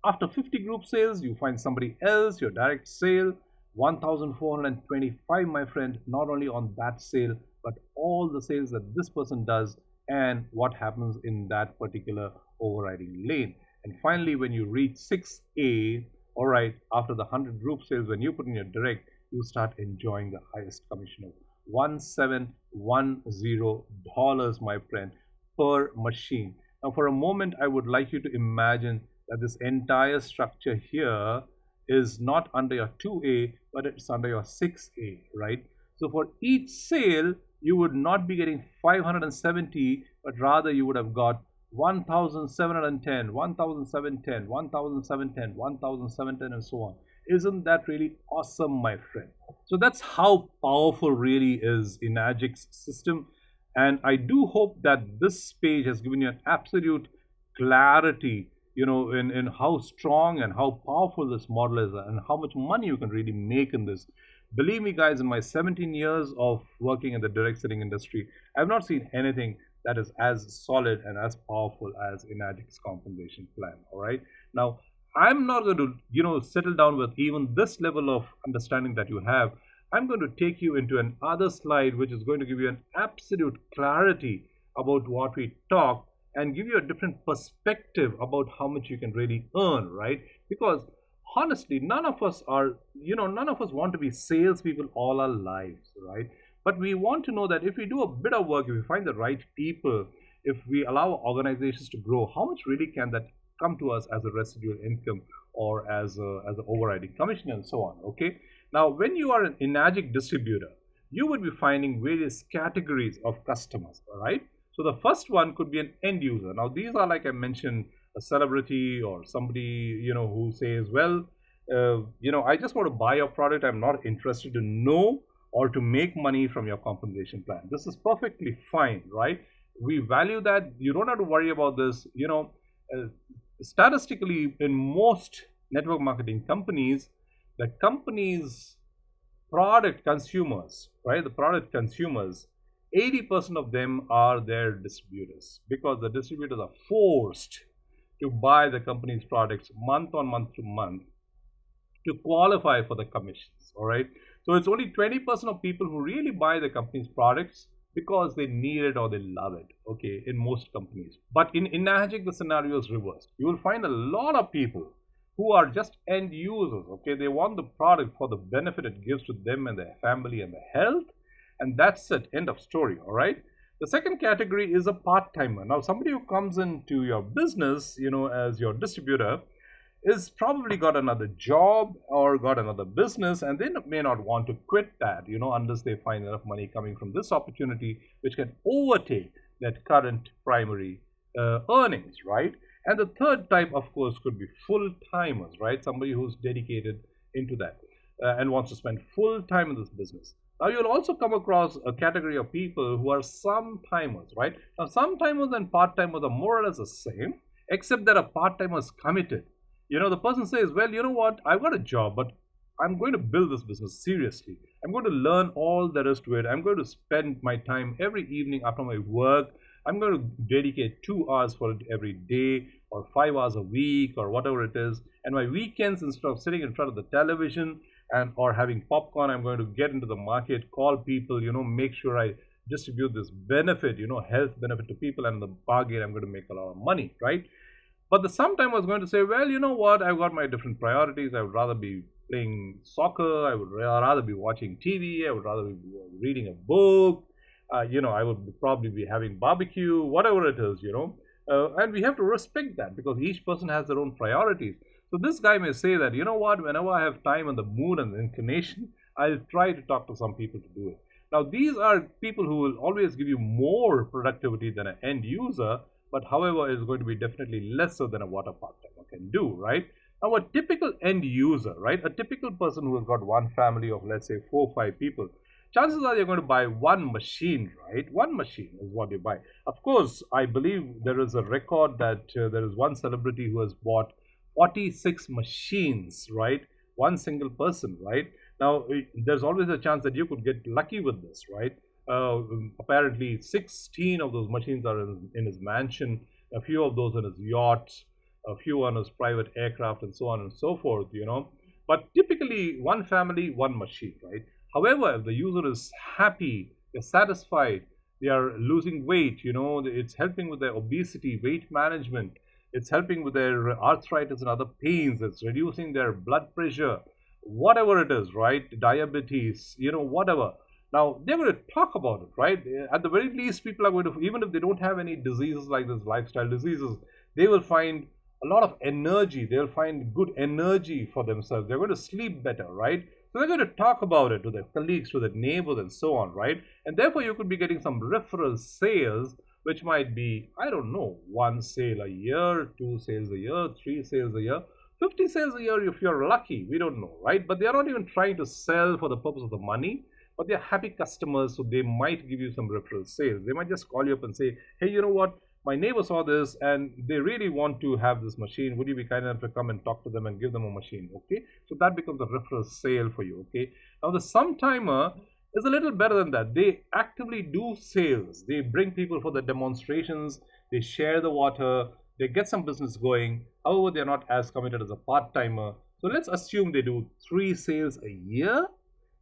after 50 group sales, you find somebody else, your direct sale, 1,425, my friend, not only on that sale, but all the sales that this person does and what happens in that particular overriding lane. And finally, when you reach 6A, all right, after the 100 group sales, when you put in your direct, you start enjoying the highest commission of $1,710, my friend, per machine. Now, for a moment, I would like you to imagine that this entire structure here is not under your 2A, but it's under your 6A, right? So for each sale, you would not be getting 570, but rather you would have got 1,710, 1,710, 1,710, 1,710, and so on. Isn't that really awesome, my friend? So that's how powerful really is Enagic's system. And I do hope that this page has given you an absolute clarity, you know, in how strong and how powerful this model is and how much money you can really make in this. Believe me, guys, in my 17 years of working in the direct selling industry, I've not seen anything that is as solid and as powerful as Enagic's compensation plan. All right. Now, I'm not going to, settle down with even this level of understanding that you have. I'm going to take you into another slide, which is going to give you an absolute clarity about what we talk and give you a different perspective about how much you can really earn, right? Because honestly, none of us want to be salespeople all our lives, right? But we want to know that if we do a bit of work, if we find the right people, if we allow organizations to grow, how much really can that come to us as a residual income or as an overriding commission and so on, okay? Now, when you are an Enagic distributor, you would be finding various categories of customers, all right? So the first one could be an end user. Now, these are, like I mentioned, a celebrity or somebody, who says, well, I just want to buy your product. I'm not interested to know or to make money from your compensation plan. This is perfectly fine, right? We value that. You don't have to worry about this. Statistically, in most network marketing companies, the company's product consumers, right? The product consumers, 80% of them are their distributors, because the distributors are forced to buy the company's products month on month to month to qualify for the commissions, all right? So it's only 20% of people who really buy the company's products because they need it or they love it, okay, in most companies. But in Enagic, the scenario is reversed. You will find a lot of people who are just end users, okay? They want the product for the benefit it gives to them and their family and their health, and that's it, end of story, all right? The second category is a part-timer. Now, somebody who comes into your business, as your distributor, is probably got another job or got another business, and they may not want to quit that, unless they find enough money coming from this opportunity, which can overtake that current primary earnings, right? And the third type, of course, could be full-timers, right? Somebody who's dedicated into that and wants to spend full time in this business. Now, you'll also come across a category of people who are some-timers, right? Now, some-timers and part-timers are more or less the same, except that a part-timer is committed. The person says, well, you know what, I've got a job, but I'm going to build this business seriously. I'm going to learn all there is to it. I'm going to spend my time every evening after my work. I'm going to dedicate 2 hours for it every day, or 5 hours a week, or whatever it is. And my weekends, instead of sitting in front of the television and or having popcorn, I'm going to get into the market, call people, make sure I distribute this benefit, health benefit to people, and in the bargain, I'm going to make a lot of money, right? But the sometime was going to say, well, you know what? I've got my different priorities. I would rather be playing soccer. I would rather be watching TV. I would rather be reading a book. I would probably be having barbecue, whatever it is, and we have to respect that because each person has their own priorities. So this guy may say that, you know what, whenever I have time and the mood and the inclination, I'll try to talk to some people to do it. Now, these are people who will always give you more productivity than an end user, but however, is going to be definitely lesser than a water part-timer can do, right? Now, a typical end user, right? A typical person who has got one family of, let's say, 4 or 5 people, chances are you're going to buy one machine, right? One machine is what you buy. Of course, I believe there is a record that there is one celebrity who has bought 46 machines, right? One single person, right? Now, there's always a chance that you could get lucky with this, right? Apparently, 16 of those machines are in his mansion, a few of those in his yachts, a few on his private aircraft, and so on and so forth. But typically, one family, one machine, right? However, if the user is happy, they're satisfied, they are losing weight, it's helping with their obesity, weight management, it's helping with their arthritis and other pains, it's reducing their blood pressure, whatever it is, right? Diabetes, whatever. Now, they're going to talk about it, right? At the very least, people are going to, even if they don't have any diseases like this, lifestyle diseases, they will find a lot of energy. They'll find good energy for themselves. They're going to sleep better, right? So they're going to talk about it to their colleagues, to their neighbors, and so on, right? And therefore, you could be getting some referral sales, which might be, I don't know, 1 sale a year, 2 sales a year, 3 sales a year, 50 sales a year if you're lucky. We don't know, right? But they're not even trying to sell for the purpose of the money. But they're happy customers, so they might give you some referral sales. They might just call you up and say, hey, you know what? My neighbor saw this and they really want to have this machine. Would you be kind enough to come and talk to them and give them a machine? Okay, so that becomes a referral sale for you. Okay, now the sometime is a little better than that. They actively do sales. They bring people for the demonstrations. They share the water. They get some business going. However, they're not as committed as a part-timer. So let's assume they do 3 sales a year,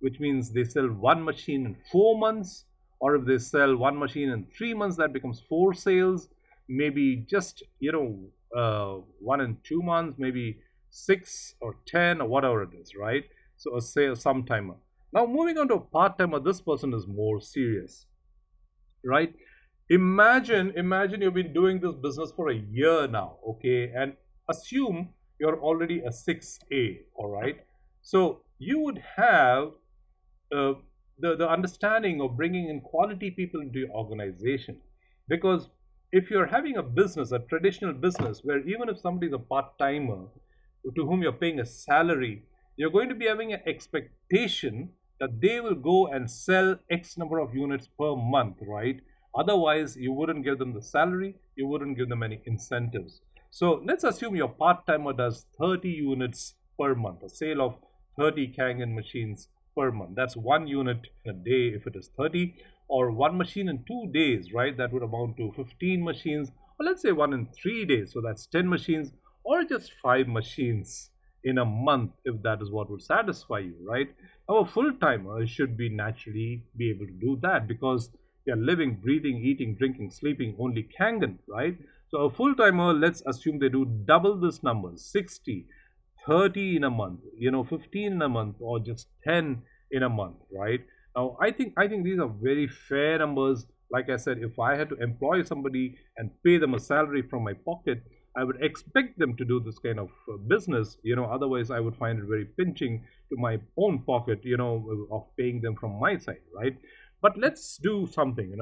which means they sell one machine in 4 months, or if they sell one machine in 3 months, that becomes 4 sales, maybe just 1 in 2 months, maybe 6 or 10 or whatever it is, right? So a sale sometimer. Now moving on to a part-timer, this person is more serious, right? Imagine you've been doing this business for a year now, okay, and assume you're already a 6A, all right? So you would have the understanding of bringing in quality people into your organization, because if you're having a business, a traditional business, where even if somebody is a part-timer to whom you're paying a salary, you're going to be having an expectation that they will go and sell X number of units per month, right? Otherwise, you wouldn't give them the salary, you wouldn't give them any incentives. So let's assume your part-timer does 30 units per month, a sale of 30 Kangen machines per month. That's 1 unit a day if it is 30, or 1 machine in 2 days, right? That would amount to 15 machines, or let's say 1 in 3 days, so that's 10 machines, or just 5 machines in a month, if that is what would satisfy you, right? Now, a full-timer should be naturally be able to do that because they are living, breathing, eating, drinking, sleeping only Kangen, right? So a full-timer, let's assume they do double this number, 60, 30 in a month, 15 in a month, or just 10 in a month, right? Now, I think these are very fair numbers. Like I said, if I had to employ somebody and pay them a salary from my pocket, I would expect them to do this kind of business. Otherwise I would find it very pinching to my own pocket, of paying them from my side, right? But let's do something,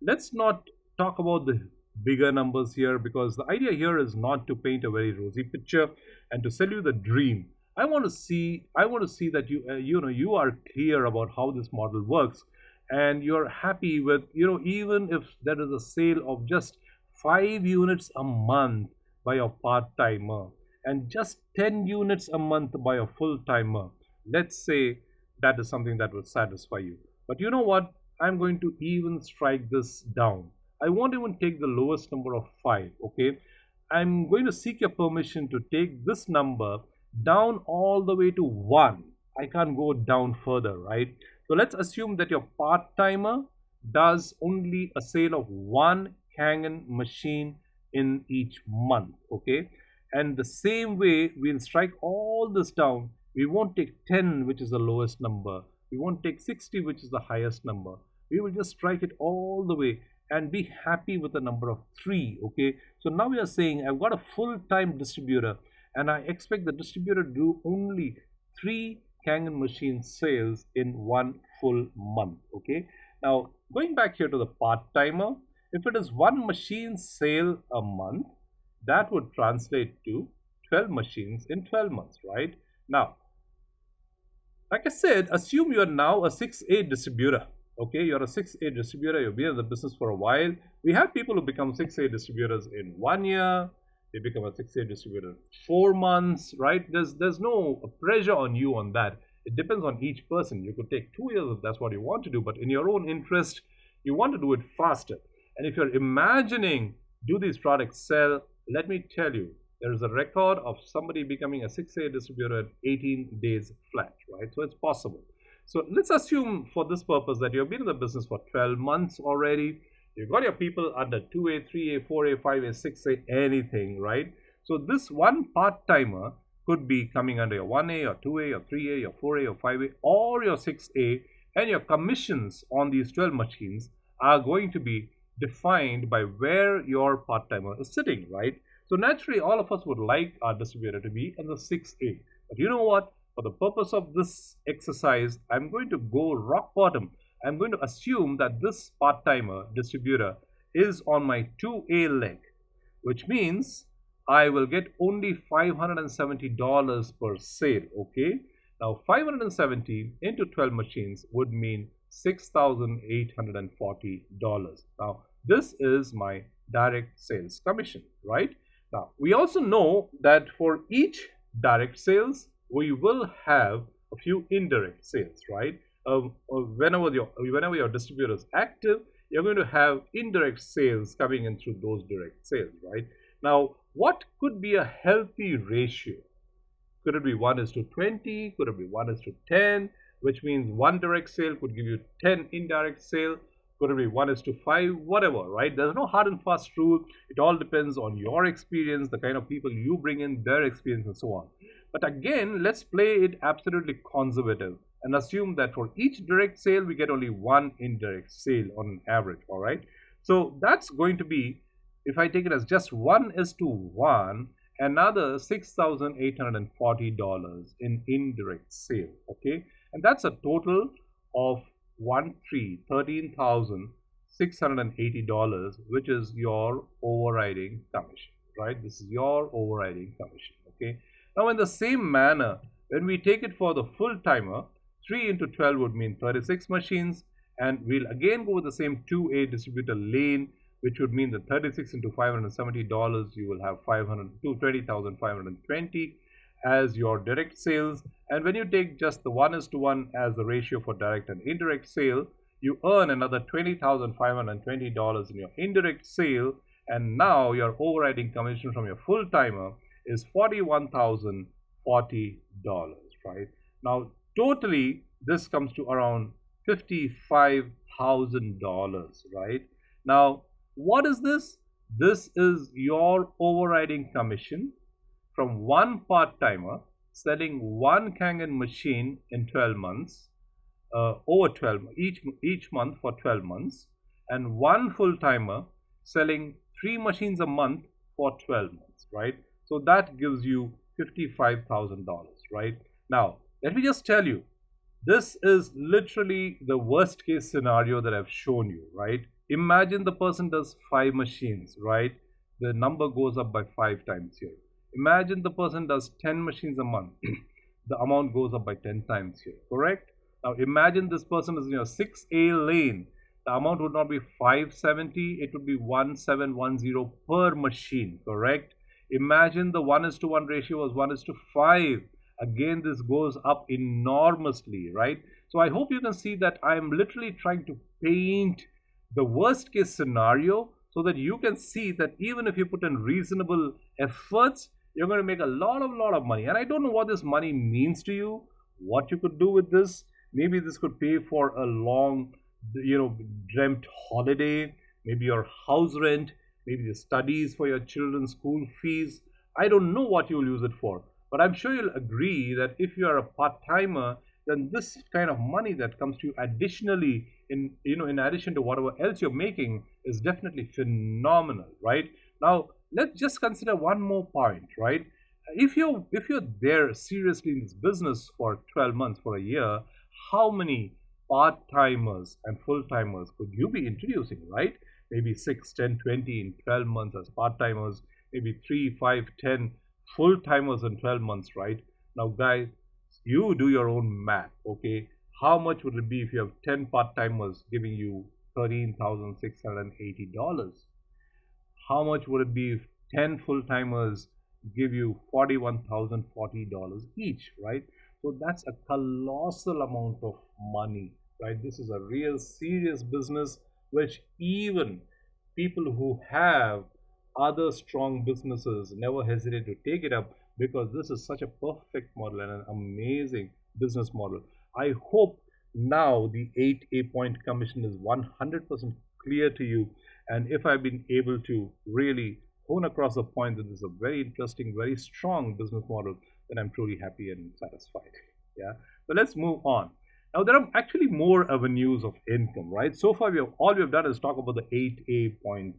let's not talk about the bigger numbers here, because the idea here is not to paint a very rosy picture and to sell you the dream. I want to see that you are clear about how this model works, and you're happy with, even if there is a sale of just 5 units a month, by a part-timer and just 10 units a month by a full-timer, let's say that is something that will satisfy you. But you know what? I'm going to even strike this down. I won't even take the lowest number of 5, okay? I'm going to seek your permission to take this number down all the way to 1. I can't go down further, right? So let's assume that your part-timer does only a sale of 1 Kangen machine in each month, okay? And the same way, we'll strike all this down. We won't take 10, which is the lowest number. We won't take 60, which is the highest number. We will just strike it all the way and be happy with the number of 3, okay? So now we are saying I've got a full-time distributor and I expect the distributor to do only 3 Kangen machine sales in 1 full month, okay? Now going back here to the part-timer, if it is 1 machine sale a month, that would translate to 12 machines in 12 months, right? Now, like I said, assume you are now a 6A distributor. Okay, you're a 6A distributor, you've been in the business for a while. We have people who become 6A distributors in 1 year, they become a 6A distributor in 4 months, right? There's no pressure on you on that. It depends on each person. You could take 2 years if that's what you want to do, but in your own interest, you want to do it faster. And if you're imagining, do these products sell? Let me tell you, there is a record of somebody becoming a 6A distributor in 18 days flat, right? So it's possible. So let's assume for this purpose that you've been in the business for 12 months already. You've got your people under 2A, 3A, 4A, 5A, 6A, anything, right? So this one part-timer could be coming under your 1A or 2A or 3A or 4A or 5A or your 6A, and your commissions on these 12 machines are going to be defined by where your part-timer is sitting, right? So naturally, all of us would like our distributor to be in the 6A. But you know what? For the purpose of this exercise, I'm going to go rock bottom. I'm going to assume that this part-timer distributor is on my 2A leg, which means I will get only $570 per sale, okay? Now, 570 into 12 machines would mean $6,840. Now, this is my direct sales commission, right? Now, we also know that for each direct sales, we will have a few indirect sales, right? Whenever your distributor is active, you're going to have indirect sales coming in through those direct sales, right? Now, what could be a healthy ratio? Could it be 1:20? Could it be 1:10? Which means 1 direct sale could give you 10 indirect sale. Could it be 1:5? Whatever, right? There's no hard and fast rule. It all depends on your experience, the kind of people you bring in, their experience, and so on. But again, let's play it absolutely conservative and assume that for each direct sale, we get only 1 indirect sale on an average, all right? So that's going to be, if I take it as just 1:1, another $6,840 in indirect sale, okay? And that's a total of $13,680, which is your overriding commission, right? This is your overriding commission, okay? Now, in the same manner, when we take it for the full timer, 3 into 12 would mean 36 machines, and we'll again go with the same 2A distributor lane, which would mean that 36 into $570, you will have 20,520 as your direct sales. And when you take just the 1:1 as the ratio for direct and indirect sale, you earn another $20,520 in your indirect sale, and now your overriding commission from your full timer is $41,040, right? Now, totally, this comes to around $55,000, right? Now, what is this? This is your overriding commission from one part-timer selling 1 Kangen machine in 12 months, over 12 each month for 12 months, and 1 full-timer selling 3 machines a month for 12 months, right? So that gives you $55,000, right? Now, let me just tell you, this is literally the worst case scenario that I've shown you, right? Imagine the person does 5 machines, right? The number goes up by 5 times here. Imagine the person does 10 machines a month. The amount goes up by 10 times here, correct? Now imagine this person is in your 6A lane. The amount would not be 570, it would be 1710 per machine, correct? Imagine the 1:1 ratio was 1:5. Again, this goes up enormously, right? So I hope you can see that I'm literally trying to paint the worst case scenario so that you can see that even if you put in reasonable efforts, you're going to make a lot of money. And I don't know what this money means to you, what you could do with this. Maybe this could pay for a long, dreamt holiday, maybe your house rent, maybe the studies for your children's school fees. I don't know what you'll use it for, but I'm sure you'll agree that if you are a part-timer, then this kind of money that comes to you additionally in addition to whatever else you're making is definitely phenomenal, right? Now let's just consider one more point, right? If you're there seriously in this business for 12 months, for a year, how many part-timers and full-timers could you be introducing, right? Maybe 6, 10, 20 in 12 months as part-timers, maybe 3, 5, 10 full-timers in 12 months, right? Now guys, you do your own math, okay? How much would it be if you have 10 part-timers giving you $13,680? How much would it be if 10 full-timers give you $41,040 each, right? So that's a colossal amount of money, right? This is a real serious business which even people who have other strong businesses never hesitate to take it up, because this is such a perfect model and an amazing business model. I hope now the 8A point commission is 100% clear to you, and if I've been able to really hone across the point that this is a very interesting, very strong business model, then I'm truly happy and satisfied. Yeah. So let's move on. Now there are actually more avenues of income, right? So far all we have done is talk about the 8A point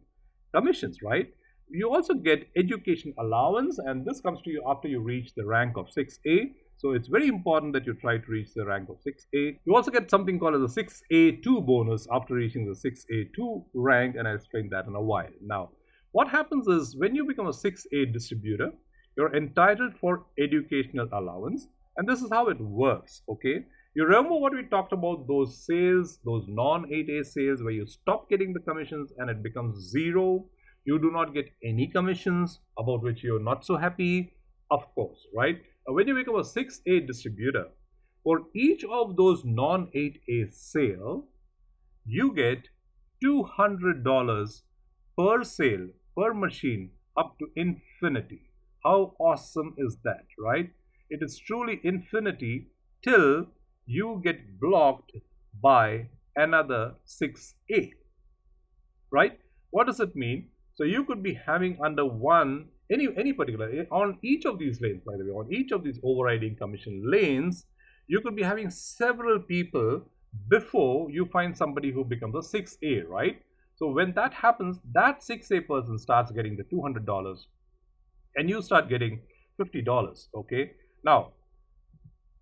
commissions, right? You also get education allowance, and this comes to you after you reach the rank of 6A. So it's very important that you try to reach the rank of 6A. You also get something called as a 6A2 bonus after reaching the 6A2 rank, and I'll explain that in a while. Now, what happens is when you become a 6A distributor, you're entitled for educational allowance, and this is how it works, okay? You remember what we talked about, those sales, those non-8A sales where you stop getting the commissions and it becomes zero. You do not get any commissions, about which you're not so happy, of course, right? When you become a 6A distributor, for each of those non-8A sale, you get $200 per sale, per machine, up to infinity. How awesome is that, right? It is truly infinity till you get blocked by another 6A, right? What does it mean? So you could be having under one, any particular, on each of these lanes, by the way, on each of these overriding commission lanes, you could be having several people before you find somebody who becomes a 6A, right? So when that happens, that 6A person starts getting the $200 and you start getting $50, okay? Now,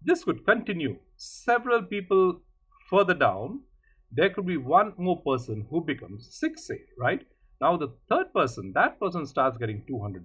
this could continue. Several people further down, there could be one more person who becomes 6A, right? Now the third person, that person starts getting $200.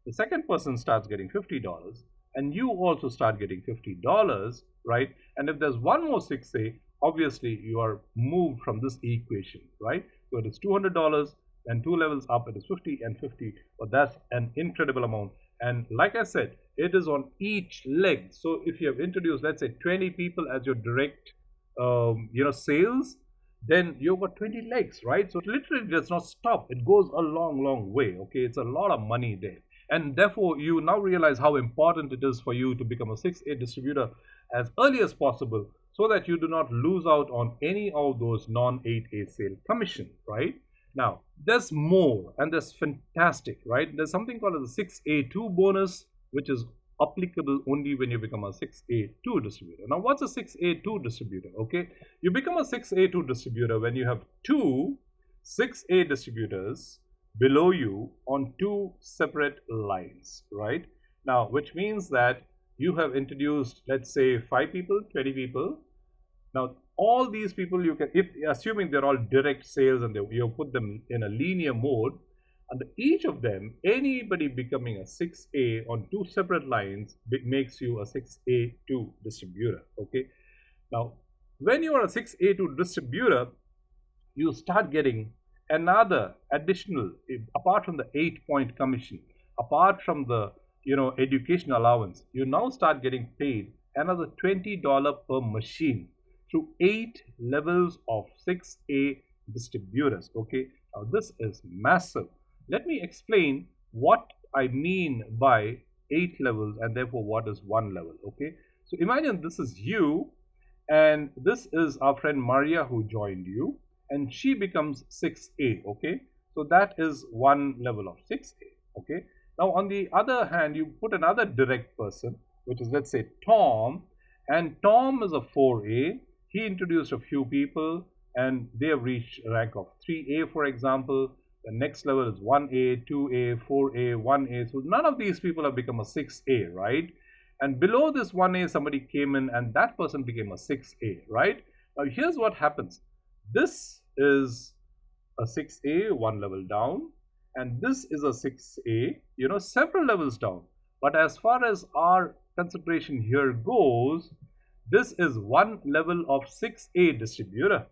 The second person starts getting $50, and you also start getting $50, right? And if there's one more 6A, obviously you are moved from this equation, right? So it is $200, and 2 levels up it is 50 and 50, but that's an incredible amount. And like I said, it is on each leg. So if you have introduced, let's say, 20 people as your direct sales, then you've got 20 legs, right? So it literally does not stop. It goes a long way, okay? It's a lot of money there. And therefore, you now realize how important it is for you to become a 6A distributor as early as possible, so that you do not lose out on any of those non-8A sale commission, right? Now, there's more, and there's fantastic, right? There's something called a 6A2 bonus, which is applicable only when you become a 6A2 distributor. Now, what's a 6A2 distributor? Okay, you become a 6A2 distributor when you have two 6A distributors below you on two separate lines, right? Now, which means that you have introduced, let's say, 5 people, 20 people. Now, all these people, you can, if assuming they're all direct sales and you put them in a linear mode, under each of them, anybody becoming a 6A on two separate lines makes you a 6A2 distributor, okay? Now, when you are a 6A2 distributor, you start getting another additional, apart from the 8-point commission, apart from the education allowance, you now start getting paid another $20 per machine through 8 levels of 6A distributors. Okay, now this is massive. Let me explain what I mean by 8 levels and therefore what is one level. Okay, so imagine this is you and this is our friend Maria who joined you, and she becomes 6A. Okay, so that is one level of 6A. Okay, now on the other hand, you put another direct person, which is, let's say, Tom, and Tom is a 4A. He introduced a few people and they have reached a rank of 3A, for example. The next level is 1A, 2A, 4A, 1A. So none of these people have become a 6A, right? And below this 1A, somebody came in and that person became a 6A, right? Now here's what happens. This is a 6A, one level down, and this is a 6A, several levels down. But as far as our consideration here goes, this is one level of 6A distributor,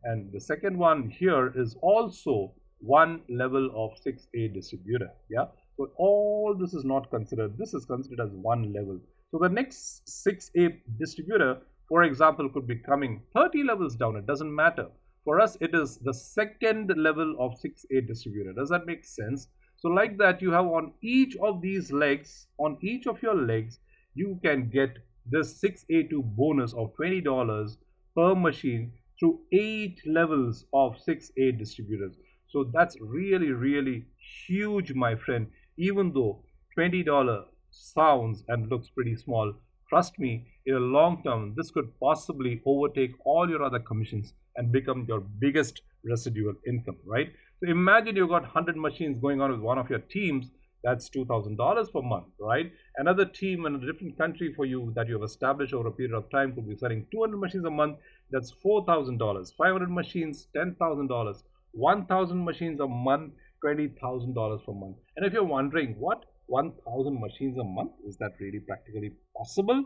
and the second one here is also one level of 6A distributor. Yeah, so all this is not considered. This is considered as one level. So the next 6A distributor, for example, could be coming 30 levels down. It doesn't matter. For us, it is the second level of 6A distributor. Does that make sense? So like that, you have on each of these legs, on each of your legs, you can get this 6A2 bonus of $20 per machine through 8 levels of 6A distributors. So that's really, really huge, my friend. Even though $20 sounds and looks pretty small, trust me, in a long term, this could possibly overtake all your other commissions and become your biggest residual income, right? So imagine you've got 100 machines going on with one of your teams. That's $2,000 per month, right? Another team in a different country for you that you have established over a period of time could be selling 200 machines a month. That's $4,000. 500 machines, $10,000. 1,000 machines a month, $20,000 per month. And if you're wondering, what 1,000 machines a month, is that really practically possible?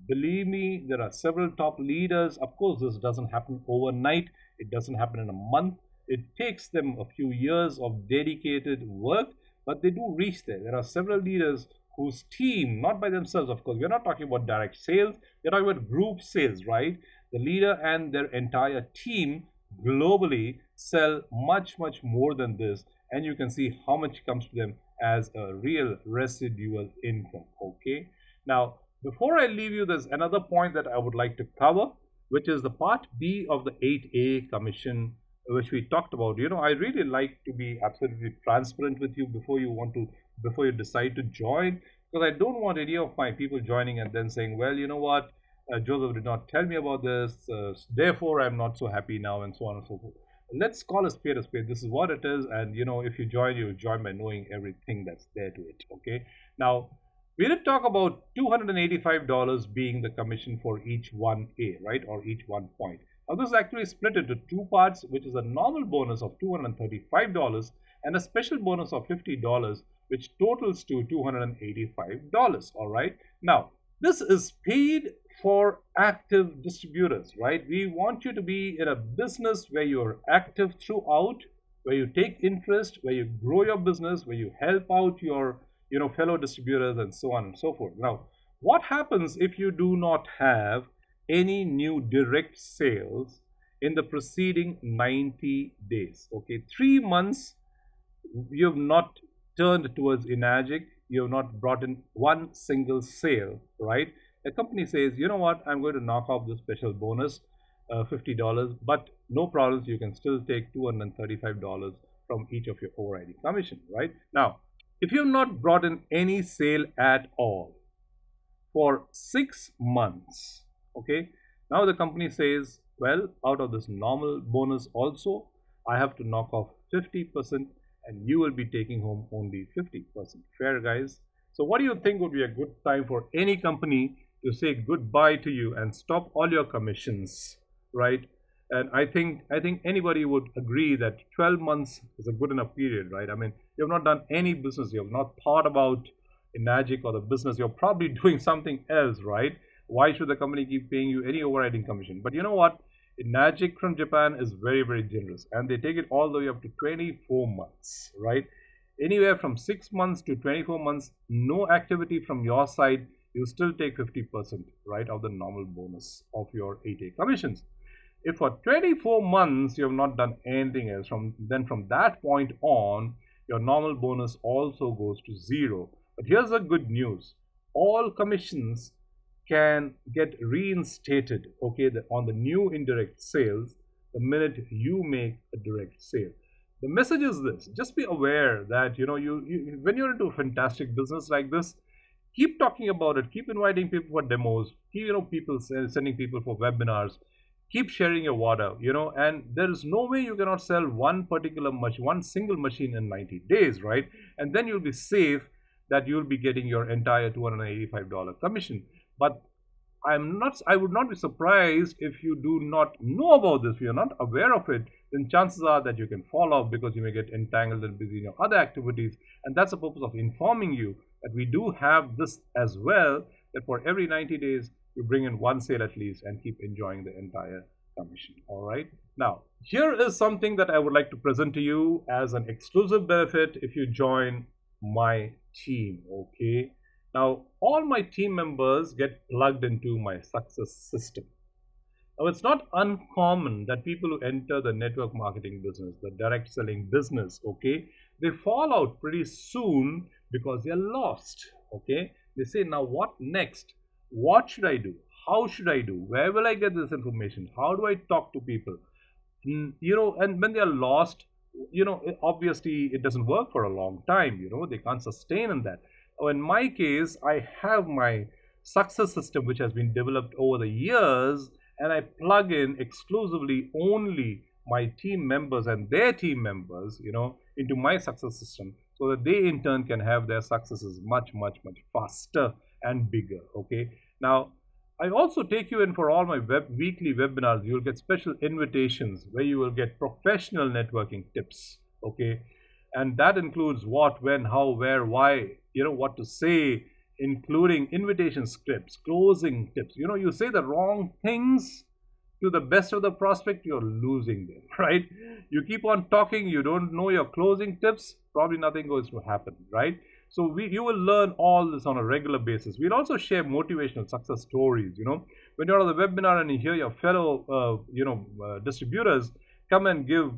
Believe me, there are several top leaders. Of course, this doesn't happen overnight. It doesn't happen in a month. It takes them a few years of dedicated work, but they do reach there. There are several leaders whose team, not by themselves, of course, we're not talking about direct sales, we're talking about group sales, right? The leader and their entire team globally sell much more than this, and you can see how much comes to them as a real residual income. Okay, now before I leave you, there's another point that I would like to cover, which is the part B of the 8A commission, which we talked about. I really like to be absolutely transparent with you before you decide to join, because I don't want any of my people joining and then saying, well, you know what, Joseph did not tell me about this, therefore I'm not so happy now, and so on and so forth. Let's call a spade a spade. This is what it is, and if you join by knowing everything that's there to it. Okay, now we did talk about $285 being the commission for each 1A, right, or each 1 point. Now this is actually split into two parts, which is a normal bonus of $235 and a special bonus of $50, which totals to $285. All right, now this is paid for active distributors, right? We want you to be in a business where you're active throughout, where you take interest, where you grow your business, where you help out your fellow distributors, and so on and so forth. Now, what happens if you do not have any new direct sales in the preceding 90 days? Okay, 3 months you have not turned towards Enagic, you have not brought in one single sale, right? The company says, you know what, I'm going to knock off this special bonus, $50, but no problems, you can still take $235 from each of your overriding commission, right? Now, if you have not brought in any sale at all for 6 months, okay, now the company says, well, out of this normal bonus also, I have to knock off 50%, and you will be taking home only 50%. Fair, guys? So what do you think would be a good time for any company to say goodbye to you and stop all your commissions, right? And I think anybody would agree that 12 months is a good enough period, right? I mean, you have not done any business, you have not thought about Enagic or the business, you're probably doing something else, right? Why should the company keep paying you any overriding commission? But you know what? Enagic from Japan is very, very generous, and they take it all the way up to 24 months, right? Anywhere from 6 months to 24 months, no activity from your side, you still take 50%, right, of the normal bonus of your 8A commissions. If for 24 months you have not done anything else, from that point on, your normal bonus also goes to zero. But here's the good news: all commissions can get reinstated, okay, on the new indirect sales the minute you make a direct sale. The message is this: just be aware that you when you're into a fantastic business like this, keep talking about it, keep inviting people for demos, keep people sending people for webinars, keep sharing your water, and there is no way you cannot sell one single machine in 90 days, right? And then you'll be safe that you'll be getting your entire $285 commission. But I would not be surprised if you do not know about this, if you're not aware of it, then chances are that you can fall off because you may get entangled and busy in your other activities. And that's the purpose of informing you that we do have this as well, that for every 90 days, you bring in one sale at least and keep enjoying the entire commission. All right. Now, here is something that I would like to present to you as an exclusive benefit if you join my team. Okay. Now, all my team members get plugged into my success system. Now, it's not uncommon that people who enter the network marketing business, the direct selling business, okay, they fall out pretty soon because they're lost. Okay. They say, now what next? What should I do? How should I do? Where will I get this information? How do I talk to people? And when they are lost, obviously it doesn't work for a long time. They can't sustain in that. In my case, I have my success system, which has been developed over the years, and I plug in exclusively only my team members and their team members, into my success system, so that they in turn can have their successes much, much, much faster and bigger. Okay. Now, I also take you in for all my weekly webinars. You'll get special invitations where you will get professional networking tips. Okay. And that includes what, when, how, where, why, what to say, including invitation scripts, closing tips. You say the wrong things to the best of the prospect, you're losing them, right? You keep on talking, you don't know your closing tips, probably nothing goes to happen, right? So you will learn all this on a regular basis. We'll also share motivational success stories. When you're on the webinar and you hear your fellow, distributors come and give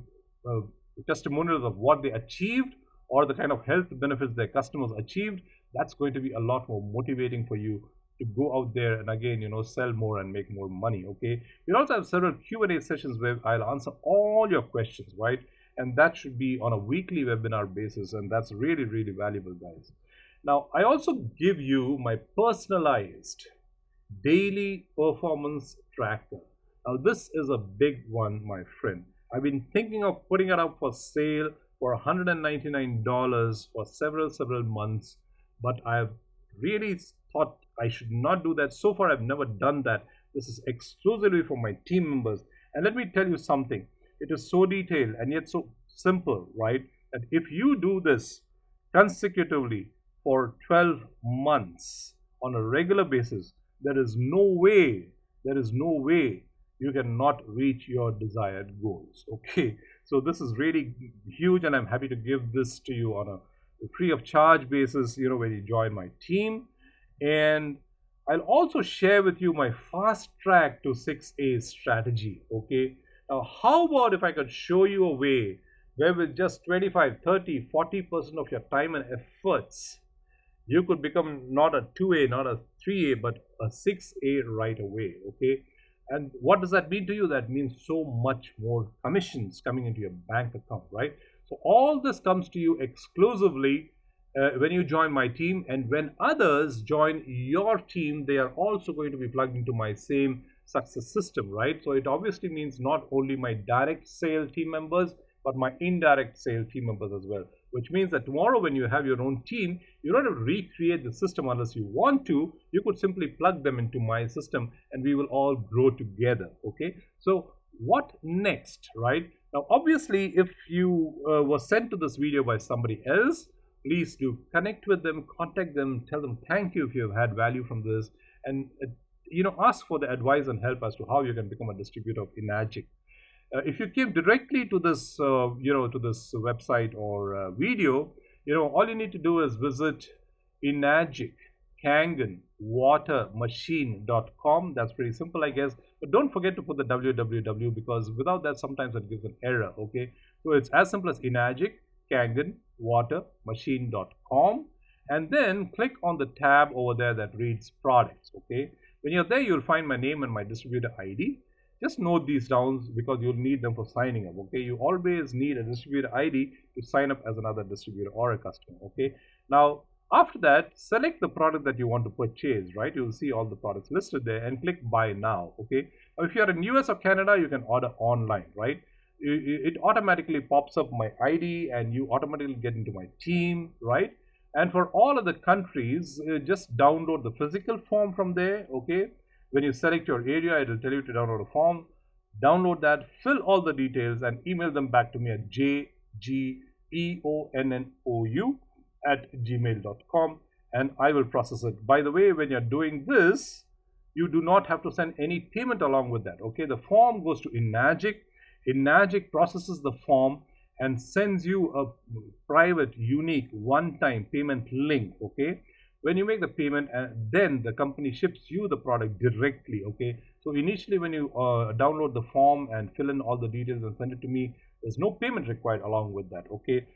testimonials of what they achieved or the kind of health benefits their customers achieved, that's going to be a lot more motivating for you to go out there and again, sell more and make more money. Okay. We'll also have several Q&A sessions where I'll answer all your questions, right? And that should be on a weekly webinar basis, and that's really, really valuable, guys. Now, I also give you my personalized daily performance tracker. Now, this is a big one, my friend. I've been thinking of putting it up for sale for $199 for several months, but I've really thought I should not do that. So far, I've never done that. This is exclusively for my team members. And let me tell you something. It is so detailed and yet so simple, right? That if you do this consecutively for 12 months on a regular basis, there is no way you cannot reach your desired goals. Okay. So this is really huge, and I'm happy to give this to you on a free of charge basis, when you join my team. And I'll also share with you my fast track to 6A strategy. Okay. Now, how about if I could show you a way where with just 25, 30, 40% of your time and efforts, you could become not a 2A, not a 3A, but a 6A right away. Okay. And what does that mean to you? That means so much more commissions coming into your bank account, right? So all this comes to you exclusively when you join my team, and when others join your team, they are also going to be plugged into my same success system, right? So it obviously means not only my direct sale team members, but my indirect sale team members as well, which means that tomorrow when you have your own team, you don't have to recreate the system unless you want to. You could simply plug them into my system and we will all grow together. Okay. So what next, right? Now, obviously, if you were sent to this video by somebody else, please do connect with them, contact them, tell them thank you if you have had value from this, and ask for the advice and help as to how you can become a distributor of Enagic. If you came directly to this, to this website or video, all you need to do is visit Enagic, Kangen, watermachine.com. That's pretty simple, I guess. But don't forget to put the www, because without that, sometimes it gives an error. Okay, so it's as simple as Enagic, Kangen, watermachine.com, and then click on the tab over there that reads products. Okay, when you're there, you'll find my name and my distributor ID. Just note these down because you'll need them for signing up. Okay, you always need a distributor ID to sign up as another distributor or a customer. Okay, now after that, select the product that you want to purchase, right? You'll see all the products listed there and click buy now. Okay, now if you're in US or Canada, you can order online, right? It automatically pops up my ID and you automatically get into my team, right? And for all of the countries, just download the physical form from there. Okay, when you select your area, it will tell you to download a form. Download that, fill all the details, and email them back to me at jgponnou@gmail.com, and I will process it. By the way, when you're doing this, you do not have to send any payment along with that. Okay, the form goes to Enagic. Enagic processes the form and sends you a private, unique, one-time payment link. Okay, when you make the payment, then the company ships you the product directly. Okay, so initially when you download the form and fill in all the details and send it to me, there's no payment required along with that. Okay,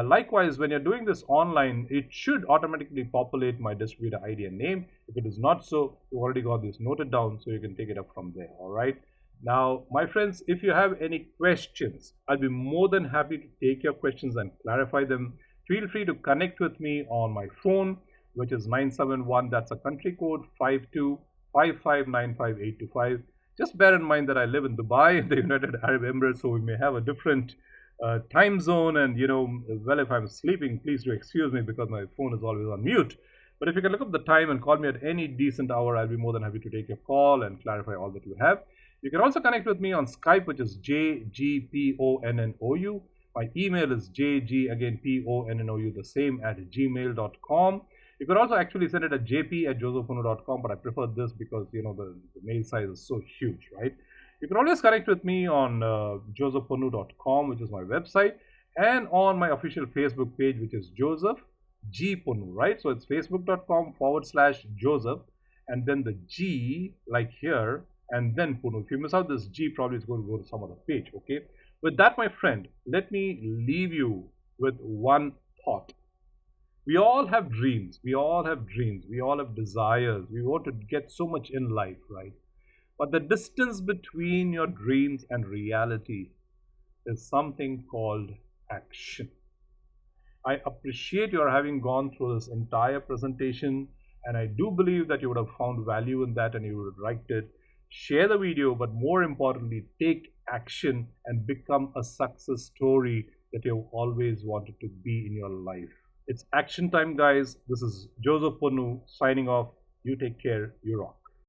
likewise, when you're doing this online, it should automatically populate my distributor ID and name. If it is not so, you already got this noted down, so you can take it up from there. All right, now my friends, if you have any questions, I'll be more than happy to take your questions and clarify them. Feel free to connect with me on my phone, which is 971. That's a country code 5255955825. Just bear in mind that I live in Dubai, in the United Arab Emirates, so we may have a different time zone. And well, if I'm sleeping, please do excuse me because my phone is always on mute. But if you can look up the time and call me at any decent hour, I'll be more than happy to take your call and clarify all that you have. You can also connect with me on Skype, which is jgponnou. My email is jg, again ponnou, the same, at gmail.com. You could also actually send it at jp@josephponnou.com, but I prefer this because the mail size is so huge, right? You can always connect with me on josephponnou.com, which is my website, and on my official Facebook page, which is Joseph G Ponnou, right? So it's facebook.com/Joseph, and then the G, like here, and then Ponnou. If you miss out this G, probably it's going to go to some other page. Okay, with that, my friend, let me leave you with one thought. We all have dreams, we all have desires, we want to get so much in life, right? But the distance between your dreams and reality is something called action. I appreciate your having gone through this entire presentation, and I do believe that you would have found value in that and you would have liked it. Share the video, but more importantly, take action and become a success story that you've always wanted to be in your life. It's action time, guys. This is Joseph Ponnou signing off. You take care. You rock.